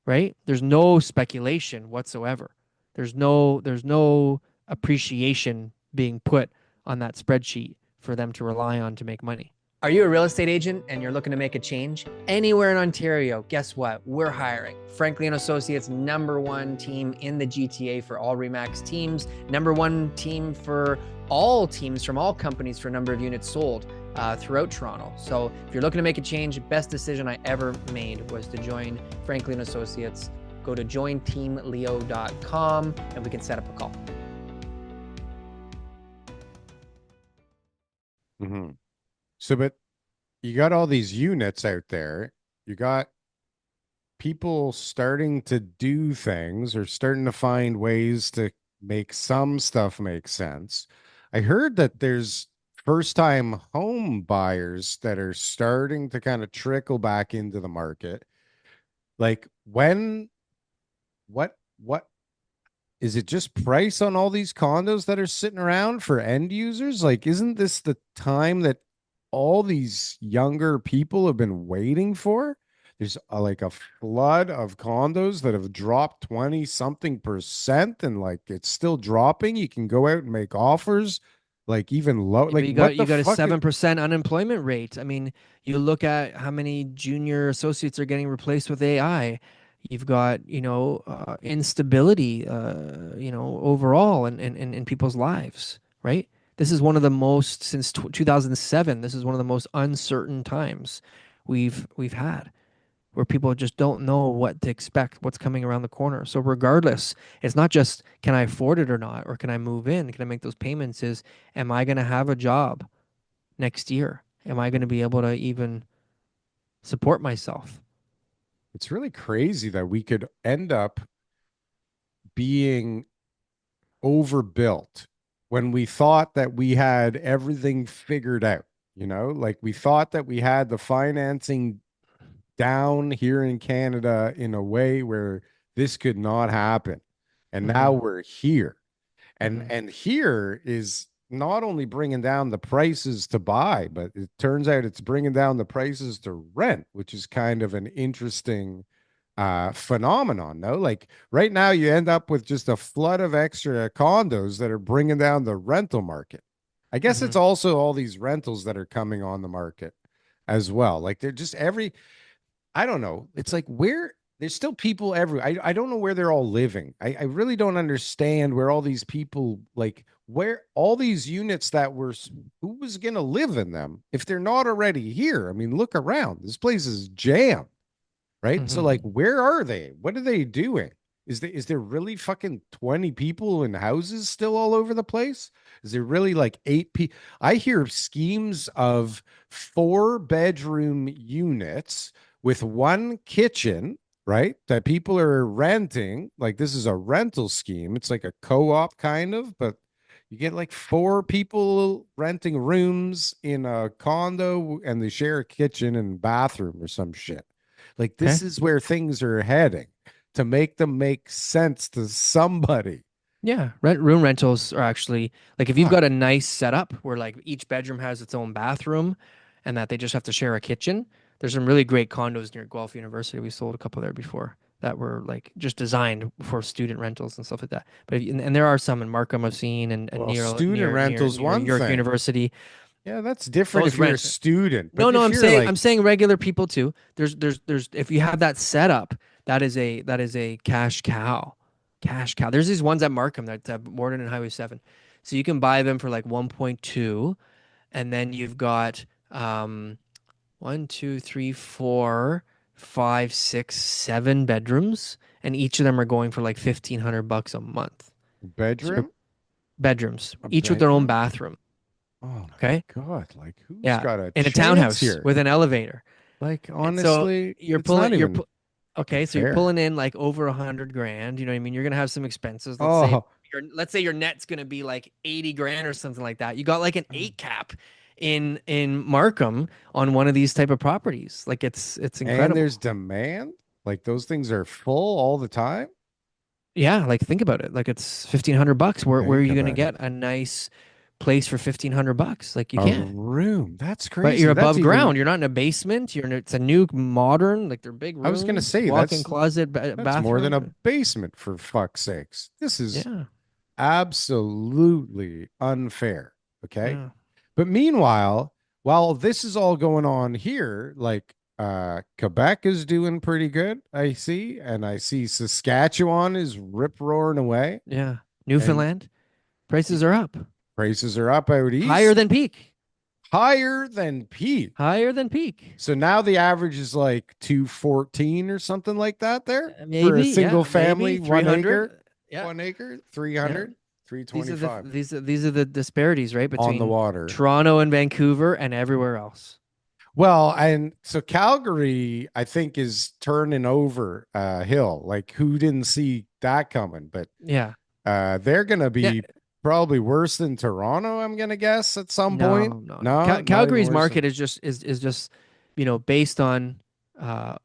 right, there's no speculation whatsoever. There's no appreciation being put on that spreadsheet for them to rely on to make money. Are you a real estate agent and you're looking to make a change anywhere in Ontario? Guess what? We're hiring. Frankly and Associates, #1 team in the GTA for all Remax teams, #1 team for all teams from all companies for number of units sold throughout Toronto. So if you're looking to make a change, best decision I ever made was to join Frankly and Associates. Go to jointeamleo.com and we can set up a call. Hmm. So, but you got all these units out there. You got people starting to do things or starting to find ways to make some stuff make sense. I heard that there's first time home buyers that are starting to kind of trickle back into the market. Like what is it just price on all these condos that are sitting around for end users? Like, isn't this the time that all these younger people have been waiting for? There's like a flood of condos that have dropped 20 something percent, and like it's still dropping. You can go out and make offers like even low. Yeah, Like, but you got what you the got a fuck is 7% unemployment rate. I mean, you look at how many junior associates are getting replaced with AI. You've got, instability, overall in people's lives, right? This is one of the most since 2007. This is one of the most uncertain times we've had where people just don't know what to expect, what's coming around the corner. So regardless, it's not just can I afford it or not, or can I move in? Can I make those payments? Is am I going to have a job next year? Am I going to be able to even support myself? it's really crazy that we could end up being overbuilt when we thought that we had everything figured out. Like we thought that we had the financing down here in Canada in a way where this could not happen. And now Mm-hmm. we're here. And Mm-hmm. and here is not only bringing down the prices to buy, but it turns out it's bringing down the prices to rent, which is kind of an interesting phenomenon. No, like right now you end up with just a flood of extra condos that are bringing down the rental market. I guess Mm-hmm. it's also all these rentals that are coming on the market as well. Like they're just I don't know. It's like where there's still people everywhere. I don't know where they're all living. I really don't understand where all these people, like where all these units that were, who was going to live in them if they're not already here? I mean, look around. This place is jammed, right? So like, Mm-hmm. where are they? What are they doing? Is there really fucking 20 people in houses still all over the place? Is there really like eight people? I hear schemes of 4 bedroom units with one kitchen, right? That people are renting. Like this is a rental scheme. It's like a co-op kind of, but you get like 4 people renting rooms in a condo and they share a kitchen and bathroom or some shit. Like Okay. this is where things are heading to make them make sense to somebody. Yeah, room rentals are actually like if you've Fuck. got a nice setup where like each bedroom has its own bathroom and that they just have to share a kitchen. There's some really great condos near Guelph University. We sold a couple there before that were like just designed for student rentals and stuff like that. But and there are some in Markham I've seen and Well, near student near near rentals, near one York thing. University. Yeah, that's different Those if you're a rent. student. No, But no, if you're I'm like, saying regular people too. There's if you have that setup, that is a cash cow. Cash cow. There's these ones at Markham that Morden and Highway 7. So you can buy them for like 1.2 and then you've got one, two, three, four, five, six, 7 bedrooms and each of them are going for like $1,500 a month. So your bedroom, bedrooms, a each with their own bedroom. bathroom, Oh my okay? God. Like who's Yeah, got a in a chance townhouse here? with an elevator. Like And so honestly, you're it's not pulling, even fucking okay, so you're fair. pulling in like over 100 grand. You know what I mean? You're gonna have some expenses. Oh, Let's say your net's gonna be like 80 grand or something like that. You got like an 8 cap in Markham on one of these type of properties. Like it's and there's incredible. demand. Like those things are full all the time. Yeah, like think about it. Like it's $1,500. Where are Think you gonna about it. get a nice place for $1,500? Like you A can't. room. That's But you're crazy. That's above even, ground. You're not in a basement. It's a new modern, like they're big I was gonna rooms, say walk-in that's closet, that's more than a bathroom. basement for fuck's sakes. This is Yeah. absolutely unfair. Okay. Yeah. But meanwhile, while this is all going on here, like Quebec is doing pretty good, I see, and I see Saskatchewan is rip roaring away, Yeah. and Newfoundland, prices are up. prices are up out Higher east, than peak. higher than peak. Higher than peak. So now the average is like 214 or something like that there for a Maybe, single yeah, maybe family, 300. Yeah. 1 acre, Yeah. 300, These are the 325 these are the disparities, right, on the between water. Toronto and Vancouver and everywhere else. Well, and so Calgary, I think, is turning over hill. Like who didn't see that coming? But Yeah. they're gonna Yeah. be probably worse than Toronto, I'm gonna guess at some point. No, no, no. No, not even Calgary's worse than market is just, based on uh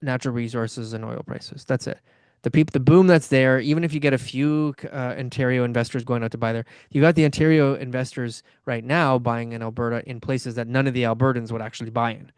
natural resources and oil prices. That's it. The boom that's there. Even if you get a few Ontario investors going out to buy there, you got the Ontario investors right now buying in Alberta in places that none of the Albertans would actually buy in.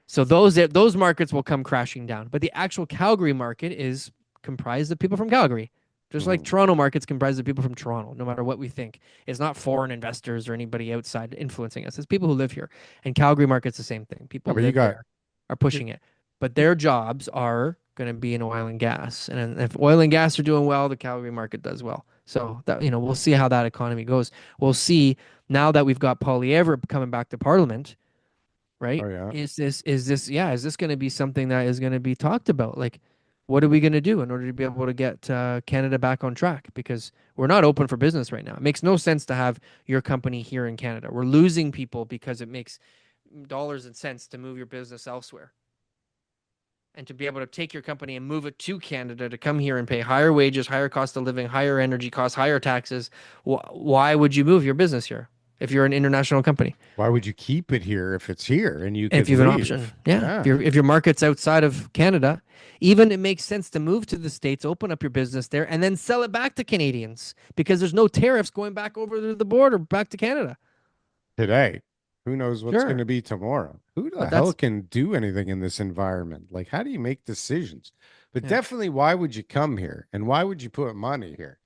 So those markets will come crashing down. But the actual Calgary market is comprised of people from Calgary. Just like Mhm. Toronto market's comprised of people from Toronto, no matter what we think. It's not foreign investors or anybody outside influencing us. It's people who live here. And Calgary market's the same thing. Yeah, People but you live got there, are pushing it. But their jobs are going to be in oil and gas. And if oil and gas are doing well, the Calgary market does well. So that we'll see how that economy goes. We'll see now that we've got Poilievre coming back to Parliament, oh right? yeah. Is this going to be something that is going to be talked about? Like, what are we going to do in order to be able to get Canada back on track? Because we're not open for business right now. It makes no sense to have your company here in Canada. We're losing people because it makes dollars and cents to move your business elsewhere. and to be able to take your company and move it to Canada to come here and pay higher wages, higher cost of living, higher energy costs, higher taxes, why would you move your business here if you're an international company? Why would you keep it here if it's here and you And could if you have an option, leave? yeah. Yeah. If your market's outside of Canada, even it makes sense to move to the States, open up your business there, and then sell it back to Canadians because there's no tariffs going back over the border back to Canada. Today. Who knows what's going Sure. to be tomorrow? Who the But hell that's can do anything in this environment? Like, how do you make decisions? But yeah. definitely, why would you come here? And why would you put money here?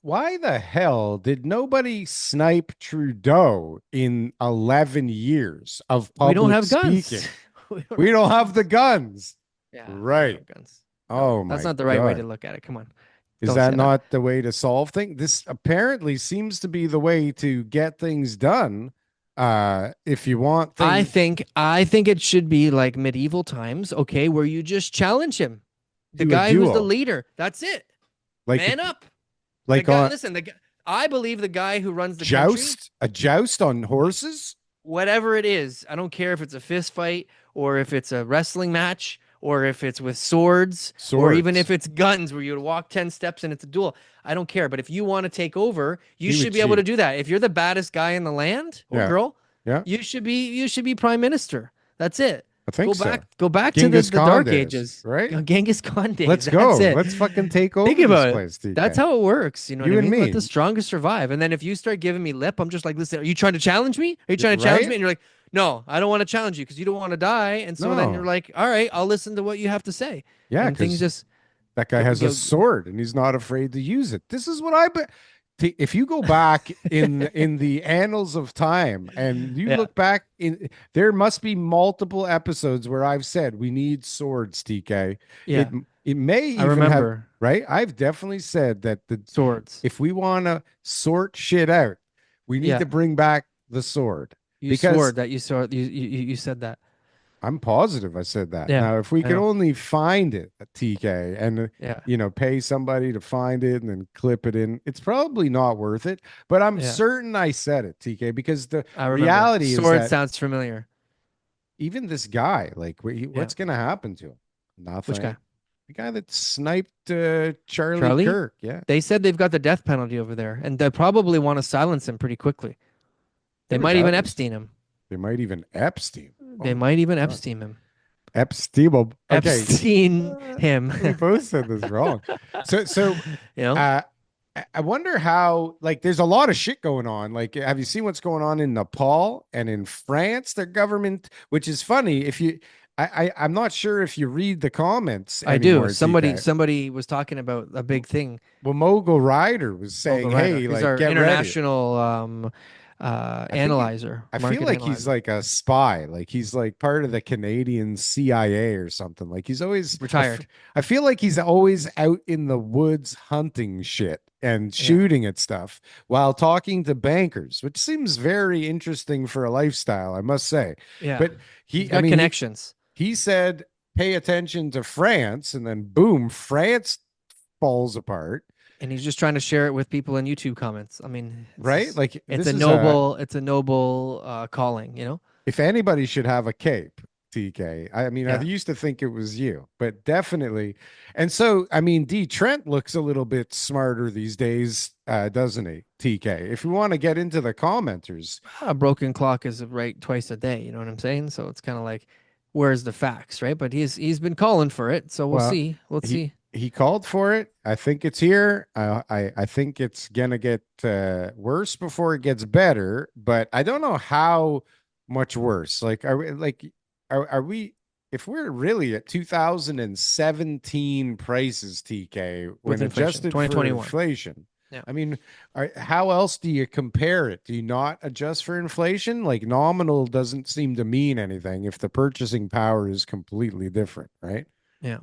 Why the hell did nobody snipe Trudeau in 11 years of We don't public have guns. speaking? We don't We have don't guns. have the guns. Yeah, we don't Right. have guns. Oh That's my not the right way God. to look at it. Come on. Is Don't say that that. not the way to solve things? This apparently seems to be the way to get things done. If you want I things, think it should be like medieval times, okay, where you just challenge him. The do a guy who's the duel, leader. That's it. like Man up. The like guy, on listen, I believe the guy who runs the country, a joust on horses. whatever it is, I don't care if it's a fist fight or if it's a wrestling match or if it's with swords or even Swords. if it's guns where you walk 10 steps and it's a duel. I don't care. But if you want to take over, you He should would be able to cheat. do that. If you're the baddest guy in the land or Yeah, girl, yeah, you should be prime minister. That's it. I think so. Go back to Genghis the Khan dark days, ages. right? Genghis Khan days. Let's That's go. it. Let's fucking take over Think this about it. place, TK. That's how it works. You know You what I and mean? Let me. the strongest survive. And then if you start giving me lip, I'm just like, listen, are you trying to challenge me? Are you trying to challenge Right? me? And you're like, no, I don't want to challenge you because you don't want to die. And so then you're No. like, all right, I'll listen to what you have to say. Yeah, And things because just that guy has a go. sword and he's not afraid to use it. This is what if you go back in the annals of time and you Yeah. look back there must be multiple episodes where I've said we need swords, TK. Yeah. It may I even have, remember right? I've definitely said that swords. if we want to sort shit out, we need Yeah. to bring back the sword. You because- swore that you saw you said that. I'm positive I said that. Yeah, Now, if we I could know. only find it at TK and Yeah. pay somebody to find it and then clip it in, it's probably not worth it. But I'm Yeah. certain I said it, TK, because the I remember. reality is Sword that sounds familiar. even this guy, like, what's going to happen to him? Nothing. Which guy? The guy that sniped Charlie Charlie? Kirk. Yeah. They said they've got the death penalty over there, and they probably want to silence him pretty quickly. They Never might even happens. Epstein him. They might even Epstein. They Oh, might even God. Epstein him. Epstein. Okay. Epstein him. We both said this wrong. So You know? I wonder how, like, there's a lot of shit going on. Like, have you seen what's going on in Nepal and in France? Their government, which is funny. If you, I'm not sure if you read the comments. I do. anymore, TK. Somebody was talking about a big thing. Well, Mogul Ryder was saying, Mogul Ryder. "Hey, He's like, our get ready." international analyzer. I feel market like analyzer. he's like a spy. Like he's like part of the Canadian CIA or something. Like he's always Retired. I feel like he's always out in the woods hunting shit and shooting at stuff while talking to bankers, which seems very interesting for a lifestyle, I must say. Yeah. But He's got connections. He said, pay attention to France, and then boom, France falls apart. And he's just trying to share it with people in YouTube comments. I mean, Right? Like it's this a is noble calling, you know? if anybody should have a cape, TK. I mean, I Yeah. used to think it was you, but definitely. And so, I mean, D Trent looks a little bit smarter these days, doesn't he, TK? If we want to get into the commenters, A broken clock is right twice a day, you know what I'm saying? So it's kind of like, where's the facts, right? But he's been calling for it, so we'll Well, see. Let's see. he called for it. I think it's here. I think it's gonna get worse before it gets better, but I don't know how much worse. Like, are we? If we're really at 2017 prices, TK, when With inflation, adjusted for 2021. inflation, Yeah. I mean, how else do you compare it? Do you not adjust for inflation? Like nominal doesn't seem to mean anything if the purchasing power is completely different, right? Yeah.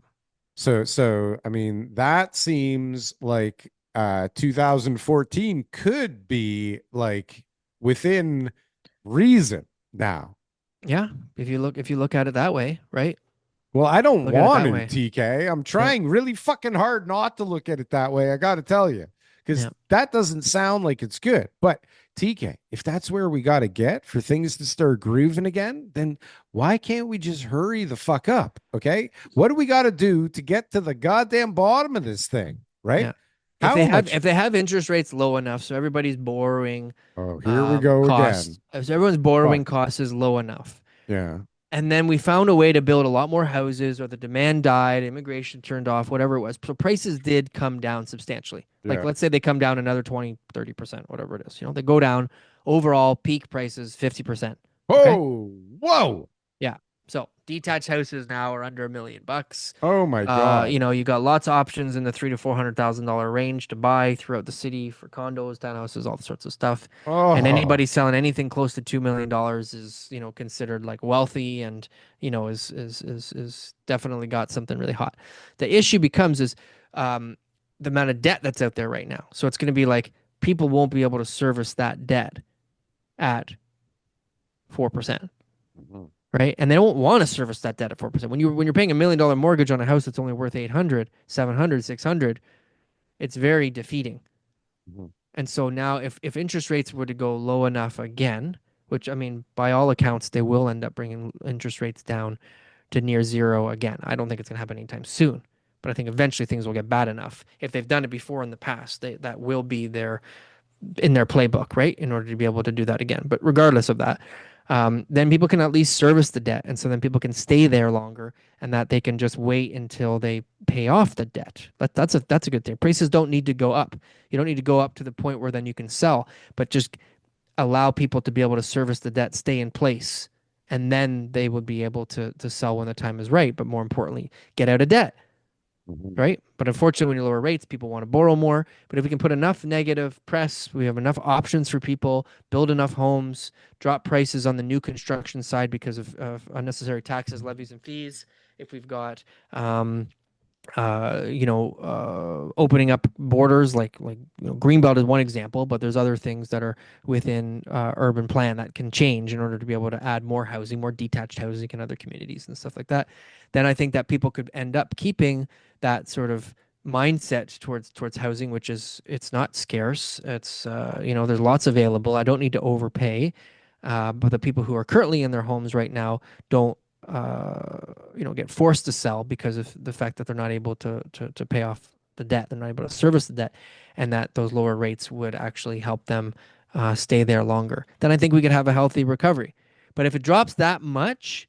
So I mean, that seems like 2014 could be like within reason now. Yeah. If you look at it that way, right? Well, I don't Look at it want that to, way. TK. I'm trying really fucking hard not to look at it that way. I got to tell you, because Yeah. that doesn't sound like it's good. But TK, if that's where we got to get for things to start grooving again, then why can't we just hurry the fuck up? Okay. What do we got to do to get to the goddamn bottom of this thing? Right. Yeah. How much? If they have interest rates low enough, so everybody's borrowing Oh, here we go costs, again. so everyone's borrowing Fuck. costs is low enough. Yeah. And then we found a way to build a lot more houses, or the demand died, immigration turned off, whatever it was. So prices did come down substantially. Like, Yeah. let's say they come down another 20, 30%, whatever it is. They go down overall peak prices 50%. Okay. Oh, whoa. Yeah. So detached houses now are under $1 million. Oh my God. You got lots of options in the $300,000 to $400,000 range to buy throughout the city for condos, townhouses, all sorts of stuff. And Oh. anybody selling anything close to $2 million is, considered like wealthy, and is definitely got something really hot. The issue becomes is the amount of debt that's out there right now. So it's going to be like people won't be able to service that debt at 4%. Mhm. Right? And they don't want to service that debt at 4%. When you're paying $1 million mortgage on a house that's only worth 800, 700, 600, it's very defeating. Mhm. And so now if interest rates were to go low enough again, which I mean by all accounts they will end up bringing interest rates down to near zero again. I don't think it's going to happen anytime soon, but I think eventually things will get bad enough. If they've done it before in the past, that will be in their playbook, right? In order to be able to do that again. But regardless of that, then people can at least service the debt. And so then people can stay there longer, and that they can just wait until they pay off the debt. That's a good thing. Prices don't need to go up. You don't need to go up to the point where then you can sell, but just allow people to be able to service the debt, stay in place, and then they would be able to sell when the time is right. But more importantly, get out of debt. Mhm. Right. But unfortunately, when you lower rates, people want to borrow more. But if we can put enough negative press, we have enough options for people, build enough homes, drop prices on the new construction side because of unnecessary taxes, levies, and fees. If we've got, opening up borders, like Greenbelt is one example, but there's other things that are within urban plan that can change in order to be able to add more housing, more detached housing in other communities and stuff like that. Then I think that people could end up keeping that sort of mindset towards housing, which is it's not scarce. It's there's lots available. I don't need to overpay. But the people who are currently in their homes right now don't get forced to sell because of the fact that they're not able to pay off the debt. They're not able to service the debt, and that those lower rates would actually help them stay there longer. Then I think we could have a healthy recovery. But if it drops that much,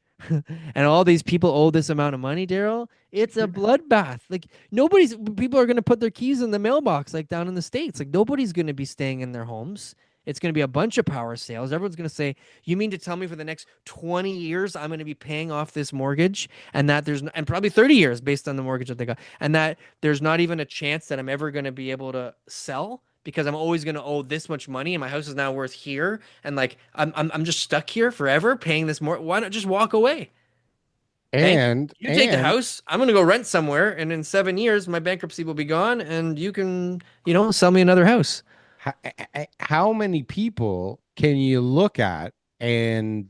and all these people owe this amount of money, Darryl, it's a bloodbath. Like people are going to put their keys in the mailbox, like down in the States. Like nobody's going to be staying in their homes. It's going to be a bunch of power sales. Everyone's going to say, "You mean to tell me for the next 20 years I'm going to be paying off this mortgage, and that and probably 30 years based on the mortgage that they got, and that there's not even a chance that I'm ever going to be able to sell because I'm always going to owe this much money, and my house is now worth here, and like I'm just stuck here forever paying this more. Why not just walk away? Bank, And you take the and house. I'm going to go rent somewhere, and in 7 years my bankruptcy will be gone, and you can sell me another house." how many people can you look at and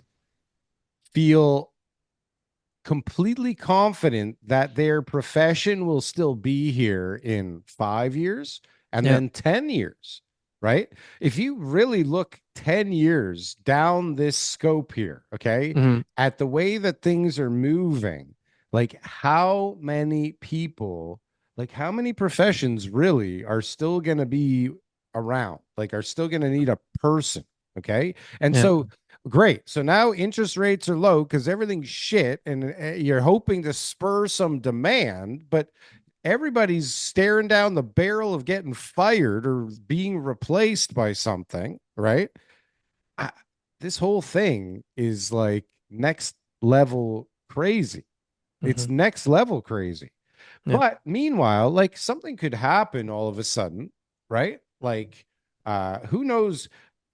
feel completely confident that their profession will still be here in 5 years and Yeah. then 10 years, right? If you really look 10 years down this scope here, okay, Mhm. at the way that things are moving, like how many people, like how many professions really are still going to be around, like are still going to need a person, okay? And Yeah. so great. So now interest rates are low because everything's shit, and you're hoping to spur some demand, but everybody's staring down the barrel of getting fired or being replaced by something, right? I, this whole thing is like next level crazy. It's Mhm. next level crazy. Yeah. But meanwhile, like something could happen all of a sudden, right? Like, who knows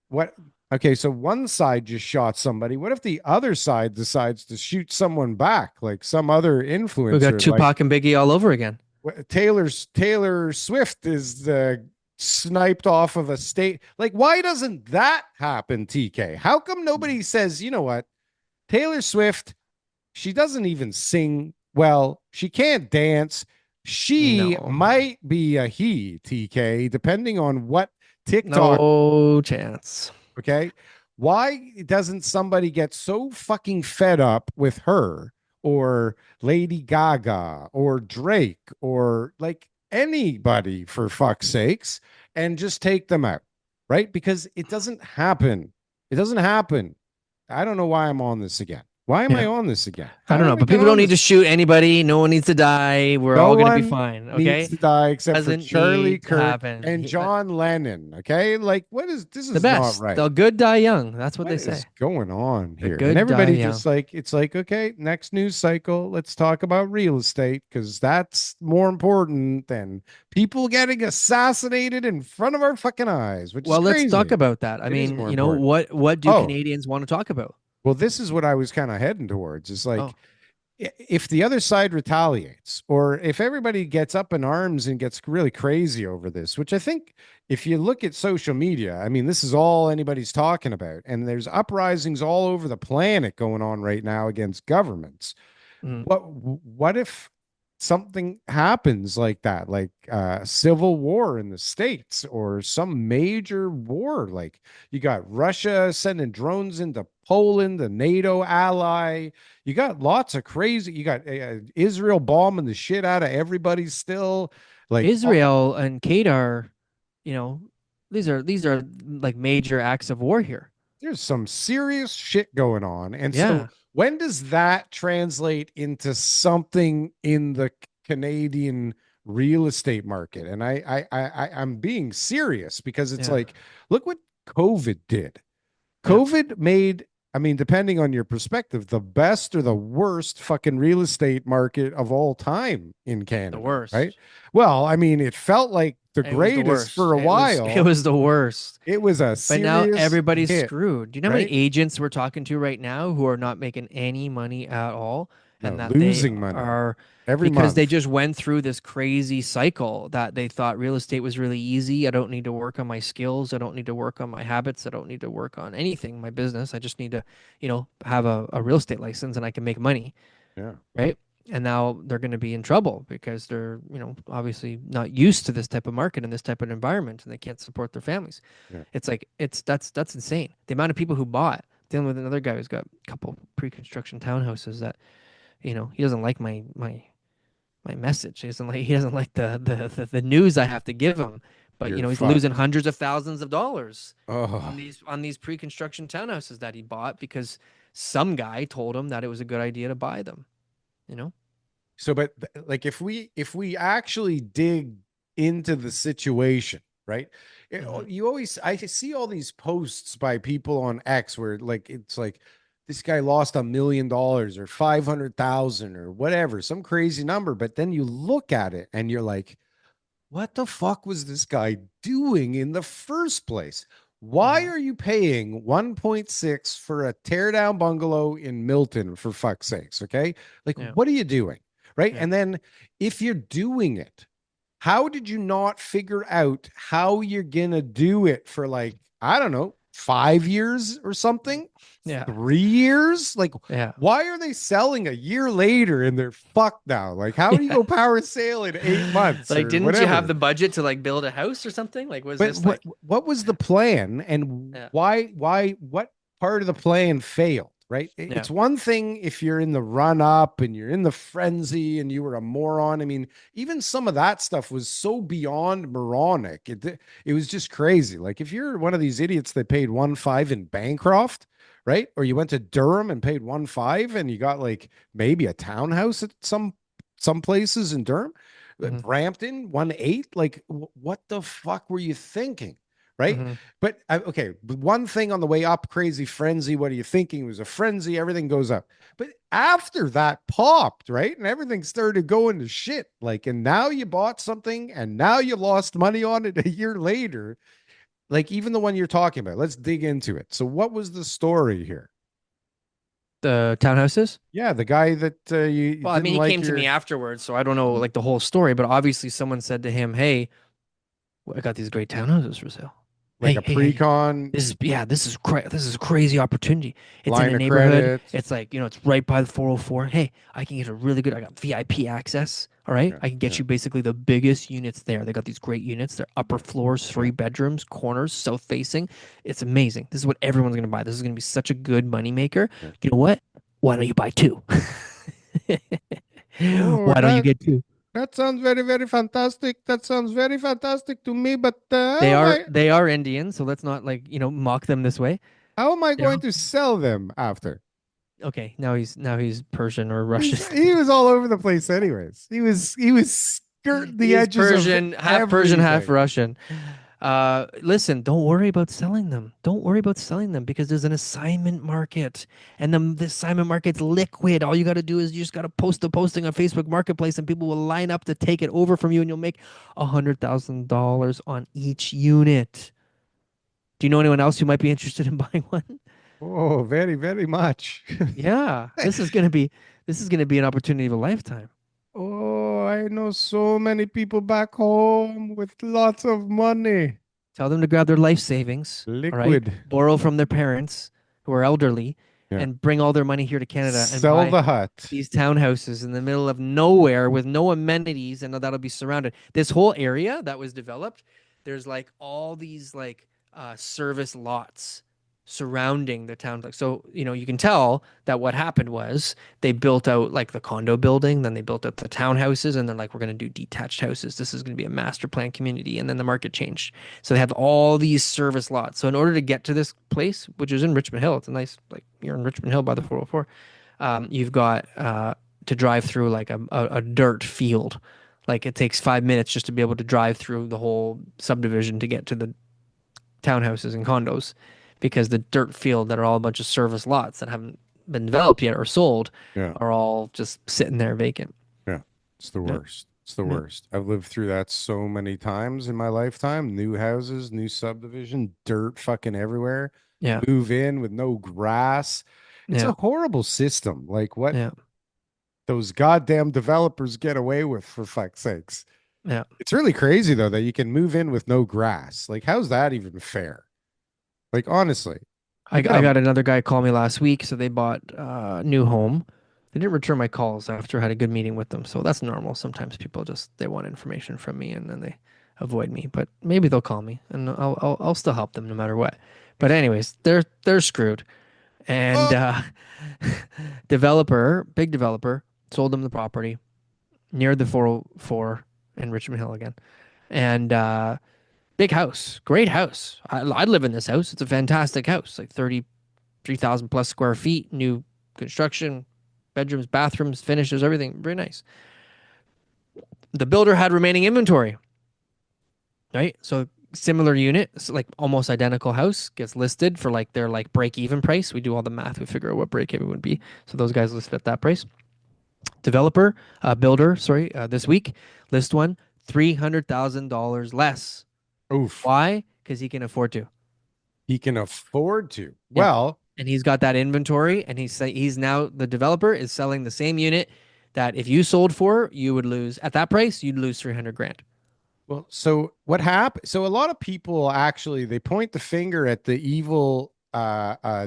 what? Okay, so one side just shot somebody. What if the other side decides to shoot someone back, like some other We got influencer, like Tupac and Biggie all over again. Taylor Swift is sniped off of a state? Like, why doesn't that happen, TK? How come nobody says, you know what, Taylor Swift, she doesn't even sing well, she can't dance. She No. might be a he, TK, depending on what TikTok. No chance. Okay. Why doesn't somebody get so fucking fed up with her or Lady Gaga or Drake or like anybody for fuck's sakes and just take them out? Right? Because it doesn't happen. It doesn't happen. I don't know why I'm on this again. Why am I Yeah. on this again? I How don't did know, I but get people don't on need this? to shoot anybody. No one needs to die. We're No all gonna be one fine. needs Okay? to die except for Doesn't Charlie need to Kirk happen. and John Lennon. Okay. Like, what is this? The Is not best. right. The good die young. That's what What they is say. going on The here? And good die everybody young. just like, it's like, okay, next news cycle, let's talk about real estate because that's more important than people getting assassinated in front of our fucking eyes, which is Well, let's talk crazy. about that. I It is mean, more important. what do Oh, Canadians want to talk about? well, this is what I was kind of heading towards. It's Oh, like, if the other side retaliates or if everybody gets up in arms and gets really crazy over this, which I think if you look at social media, I mean, this is all anybody's talking about. And there's uprisings all over the planet going on right now against governments. mm, What if something happens like that, like civil war in the States or some major war? Like you got Russia sending drones into Poland, the NATO ally. You got lots of crazy. You got Israel bombing the shit out of everybody still. Like Israel and Qatar, you know, these are like major acts of war here. there's some serious shit going on. And so Yeah. when does that translate into something in the Canadian real estate market? And I'm being serious because it's Yeah. like, look what COVID did. Yeah. COVID made, I mean, depending on your perspective, the best or the worst fucking real estate market of all time in The Canada, right? worst. Well, I mean, it felt like the It was the greatest worst. for a It while. was the worst. It was a But now serious everybody's hit, screwed. Do you know how many right? agents we're talking to right now who are not making any money at all? No, And that they losing money are every because they month. just went through this crazy cycle that they thought real estate was really easy. I don't need to work on my skills. I don't need to work on my habits. I don't need to work on anything, my business. I just need to, have a real estate license and I can make money. Yeah. Right. And now they're going to be in trouble because they're, obviously not used to this type of market and this type of environment and they can't support their families. Yeah. It's like that's insane. The amount of people who bought, dealing with another guy who's got a couple pre-construction townhouses that, he doesn't like my message. He doesn't like the news I have to give him. But You're he's losing fucked. hundreds of thousands of dollars Oh. on these pre-construction townhouses that he bought because some guy told him that it was a good idea to buy them, you know? So, but like if we actually dig into the situation, right? Mhm. You always I see all these posts by people on X where like it's like this guy lost $1 million or 500,000 or whatever, some crazy number. But then you look at it and you're like, what the fuck was this guy doing in the first place? Why Mhm. are you paying 1.6 for a teardown bungalow in Milton for fuck's sakes? Okay. Like, Yeah. what are you doing? Right. Yeah. And then if you're doing it, how did you not figure out how you're gonna do it for like, I don't know, 5 years or something? Yeah. 3 years? Like, Yeah. why are they selling a year later and they're fucked now? Like, how do you go power sale in 8 months Like, or didn't you have whatever? the budget to like build a house or something? Like, was But this like, what was the plan and yeah, why what part of the plan failed, right? yeah, It's one thing if you're in the run up and you're in the frenzy and you were a moron. I mean, even some of that stuff was so beyond moronic. It was just crazy. Like if you're one of these idiots that paid 1.5 in Bancroft, right? Or you went to Durham and paid 1.5 and you got like maybe a townhouse at some places in Durham. hmm Brampton 1.8, like what the fuck were you thinking, right? hmm But okay, one thing on the way up, crazy frenzy, what are you thinking? It was a frenzy, everything goes up. But after that popped, right, and everything started going to shit, like, and now you bought something and now you lost money on it a year later, like even the one you're talking about. Let's dig into it. So what was the story here? the townhouses. Yeah, the guy that you Well, I didn't mean, he like came to me your. afterwards, so I don't know like the whole story, but obviously someone said to him, "Hey, I got these great townhouses for sale." like Hey, a hey, hey. pre-con This is a crazy opportunity. It's in line a of neighborhood. credit. It's like, it's right by the 404. Hey, I can get a really good, I got VIP access. All right. Yeah, I can get yeah, you basically the biggest units there. They got these great units. They're upper yeah, floors, yeah, 3 bedrooms, corners, south facing. It's amazing. This is what everyone's going to buy. This is going to be such a good money maker. yeah. You know what? Why don't you buy two? Oh, Why don't you get two? that sounds very, very fantastic. That sounds very fantastic to me. But They are Indian, so let's not like, mock them this way. how am I They're going to sell them after? okay. Now he's Persian or Russian. He was all over the place, anyways. He was skirting the He's edges of Persian, half everything. Russian. Listen, don't worry about selling them. Don't worry about selling them because there's an assignment market, and the assignment market's liquid. All you got to do is you just got to post a posting on Facebook Marketplace, and people will line up to take it over from you, and you'll make $100,000 on each unit. Do you know anyone else who might be interested in buying one? Oh, very, very much. Yeah, this is gonna be an opportunity of a lifetime. Oh, I know so many people back home with lots of money. Tell them to grab their life savings, all right? Liquid. Borrow from their parents who are elderly Yeah. and bring all their money here to Canada and Sell buy the hut. these townhouses in the middle of nowhere with no amenities, and that'll be surrounded. This whole area that was developed, there's like all these like service lots surrounding the town. Like so, you can tell that what happened was they built out like the condo building, then they built out the townhouses, and they're like, we're gonna do detached houses. This is gonna be a master plan community, and then the market changed. So they have all these service lots. So in order to get to this place, which is in Richmond Hill, it's a nice like you're in Richmond Hill by the 404. You've got to drive through like a dirt field. Like it takes 5 minutes just to be able to drive through the whole subdivision to get to the townhouses and condos because the dirt field that are all a bunch of service lots that haven't been developed yet or sold Yeah. are all just sitting there vacant. Yeah. It's the Yep. worst. It's the Yep. worst. I've lived through that so many times in my lifetime. New houses, new subdivision, dirt fucking everywhere. Yeah. Move in with no grass. It's a Yeah. horrible system. Like what Yeah. those goddamn developers get away with, for fuck's sakes. Yeah. It's really crazy though that you can move in with no grass. Like, how's that even fair? Like, honestly, I, you I got got another guy call me last week. So they bought a new home. They didn't return my calls after I had a good meeting with them. So that's normal. Sometimes people they want information from me and then they avoid me. But maybe they'll call me and I'll still help them no matter what. But anyways, they're screwed. And oh, big developer, sold them the property near the 404 in Richmond Hill again. And big house, great house. I'd live in this house. It's a fantastic house, like 33,000 plus square feet, new construction, bedrooms, bathrooms, finishes, everything. Very nice. The builder had remaining inventory, right? So similar unit, like almost identical house, gets listed for like their like break even price. We do all the math. We figure out what break even would be. So those guys listed at that price. Builder, sorry, this week, list one, $300,000 less. oof. Why? Because he can afford to. He can afford to. Yeah. Well, And he's got that inventory, and he's now the developer is selling the same unit that if you sold for, you would lose at that price, you'd lose 300 grand. well, so what happened? So a lot of people actually they point the finger at the evil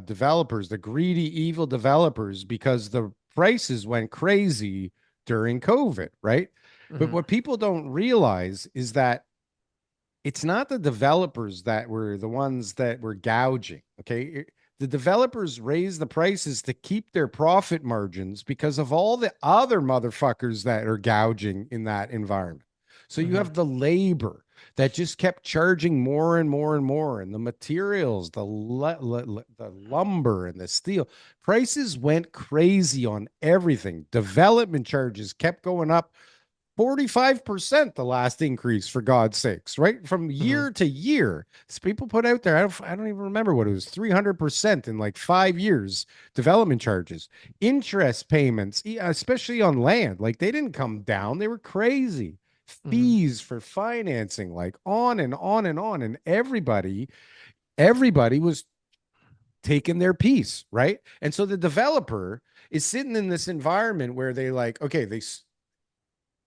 developers, the greedy evil developers, because the prices went crazy during COVID, right? But Hmm. what people don't realize is that it's not the developers that were the ones that were gouging. Okay. The developers raise the prices to keep their profit margins because of all the other motherfuckers that are gouging in that environment. So you Hmm. have the labor that just kept charging more and more and more, and the materials, the lumber and the steel prices went crazy on everything. Development charges kept going up 45% the last increase, for God's sakes, right? From Hmm. year to year. So people put out there, I don't even remember what it was, 300% in like 5 years, development charges, interest payments, especially on land. Like they didn't come down, they were crazy. Hmm. Fees for financing, like on and on and on. And everybody was taking their piece, right? And so the developer is sitting in this environment where they like, okay,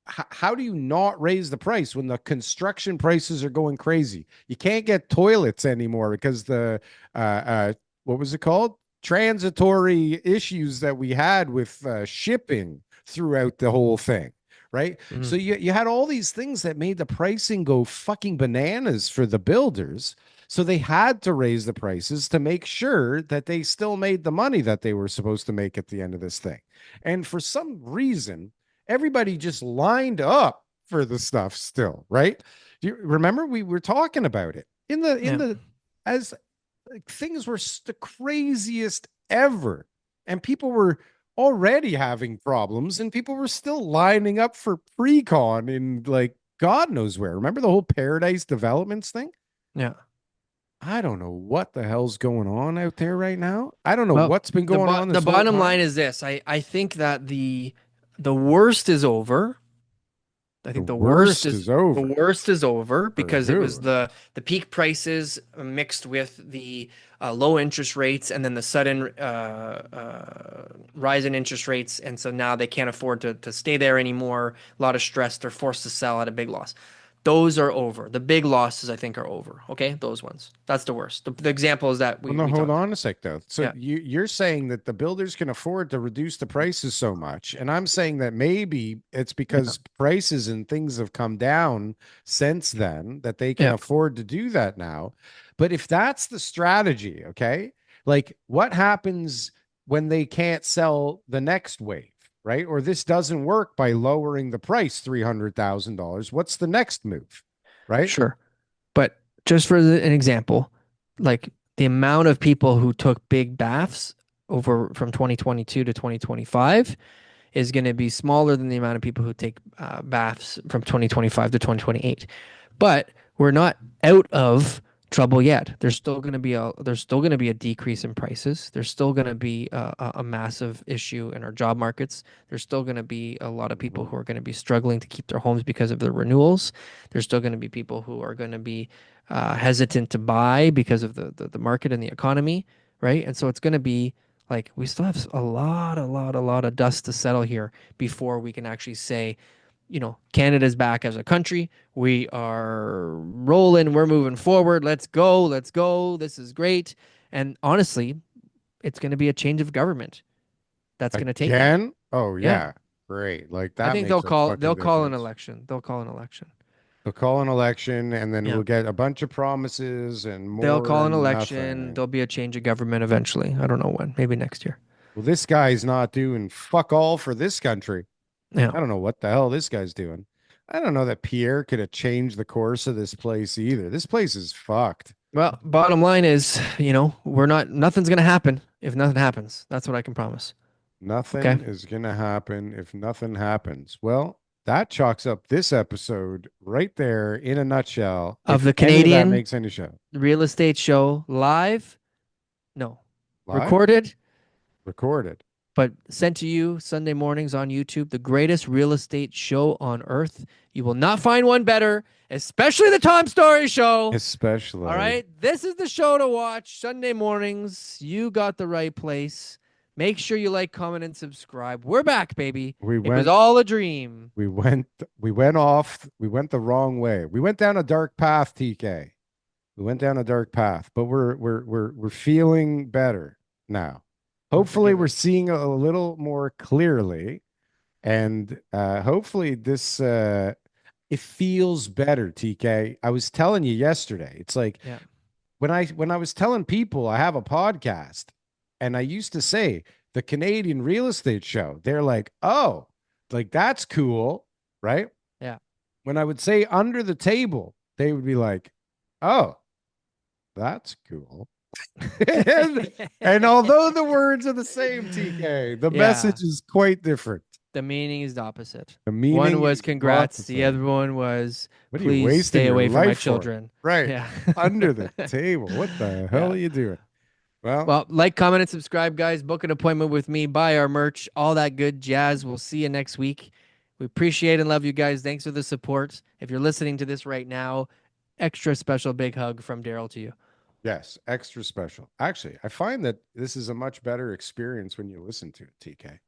how do you not raise the price when the construction prices are going crazy? You can't get toilets anymore because the what was it called? Transitory issues that we had with shipping throughout the whole thing, right? So Mhm. you had all these things that made the pricing go fucking bananas for the builders. So they had to raise the prices to make sure that they still made the money that they were supposed to make at the end of this thing. And for some reason, everybody just lined up for the stuff still, right? Do you remember we were talking about it in Yeah. the as like, things were the craziest ever, and people were already having problems, and people were still lining up for pre-con in like God knows where. Remember the whole Paradise Developments thing? Yeah. I don't know what the hell's going on out there right now. I don't know Well, what's been going on the this whole bottom line time. is this. I think that the worst is over. I The think worst is the over. worst is over For because it was who? the peak prices mixed with the low interest rates and then the sudden rise in interest rates, and so now they can't afford to stay there anymore. A lot of stress. They're forced to sell at a big loss. Those are over. The big losses, I think, are over. Okay, those ones. That's the worst. The example is that Well, no, we hold talked on about. a sec though. So Yeah. you're saying that the builders can afford to reduce the prices so much, and I'm saying that maybe it's Yeah. because prices and things have come down since then that they can Yeah. afford to do that now. But if that's the strategy, okay, like what happens when they can't sell the next wave, right? Or this doesn't work by lowering the price $300,000. What's the next move, right? Sure. But just for an example, like the amount of people who took big baths over from 2022 to 2025 is going to be smaller than the amount of people who take baths from 2025 to 2028. But we're not out of trouble yet. There's still going to be a decrease in prices. There's still going to be a massive issue in our job markets. There's still going to be a lot of people Mhm. who are going to be struggling to keep their homes because of the renewals. There's still going to be people who are going to be hesitant to buy because of the market and the economy, right? And so it's going to be like we still have a lot of dust to settle here before we can actually say, Canada's back as a country. We are rolling. We're moving forward. Let's go. Let's go. This is great. And honestly, it's going to be a change of government that's going to take that. Again? Oh Yeah. yeah. Great. Like I that think makes a they'll fucking call an difference. election. They'll call an election. They'll call an election and then Yeah. we'll get a bunch of promises and They'll call more an election. nothing. There'll be a change of government eventually. I don't know when. Maybe next year. Well, this guy's not doing fuck all for this country. Yeah. I don't know what the hell this guy's doing. I don't know that Pierre could have changed the course of this place either. This place is fucked. Well, bottom line is, nothing's going to happen if nothing happens. That's what I can promise. Okay. Nothing is going to happen if nothing happens. Well, that chalks up this episode right there in a nutshell. Of If the any of that Canadian makes any show. real estate show live, no, Live? recorded, Recorded. but sent to you Sunday mornings on YouTube. The greatest real estate show on earth. You will not find one better, especially the Tom Story Show. All Especially. right. This is the show to watch Sunday mornings. You got the right place. Make sure you like, comment, and subscribe. We're back, baby. We It was went all a dream. we went off, we went the wrong way. We went down a dark path, TK. We went down a dark path, but we're feeling better now. We're Hopefully we're forgiven. seeing a little more clearly, and hopefully this it feels better, TK. I was telling you yesterday. It's like Yeah. when I was telling people I have a podcast and I used to say the Canadian real estate show, they're like, "Oh, like that's cool." Right? Yeah. When I would say under the table, they would be like, "Oh, that's cool." And although the words are the same, TK, the Yeah. message is quite different. The meaning is the opposite. The One meaning was is congrats. lots The of other one was what are you please wasting stay your away from my life for? children. Right. Yeah. Under the table. What the hell Yeah. are you doing? Well, Well, like, comment, and subscribe, guys. Book an appointment with me. Buy our merch. All that good jazz. We'll see you next week. We appreciate and love you guys. Thanks for the support. If you're listening to this right now, extra special big hug from Darryl to you. yes, extra special. Actually, I find that this is a much better experience when you listen to it, TK.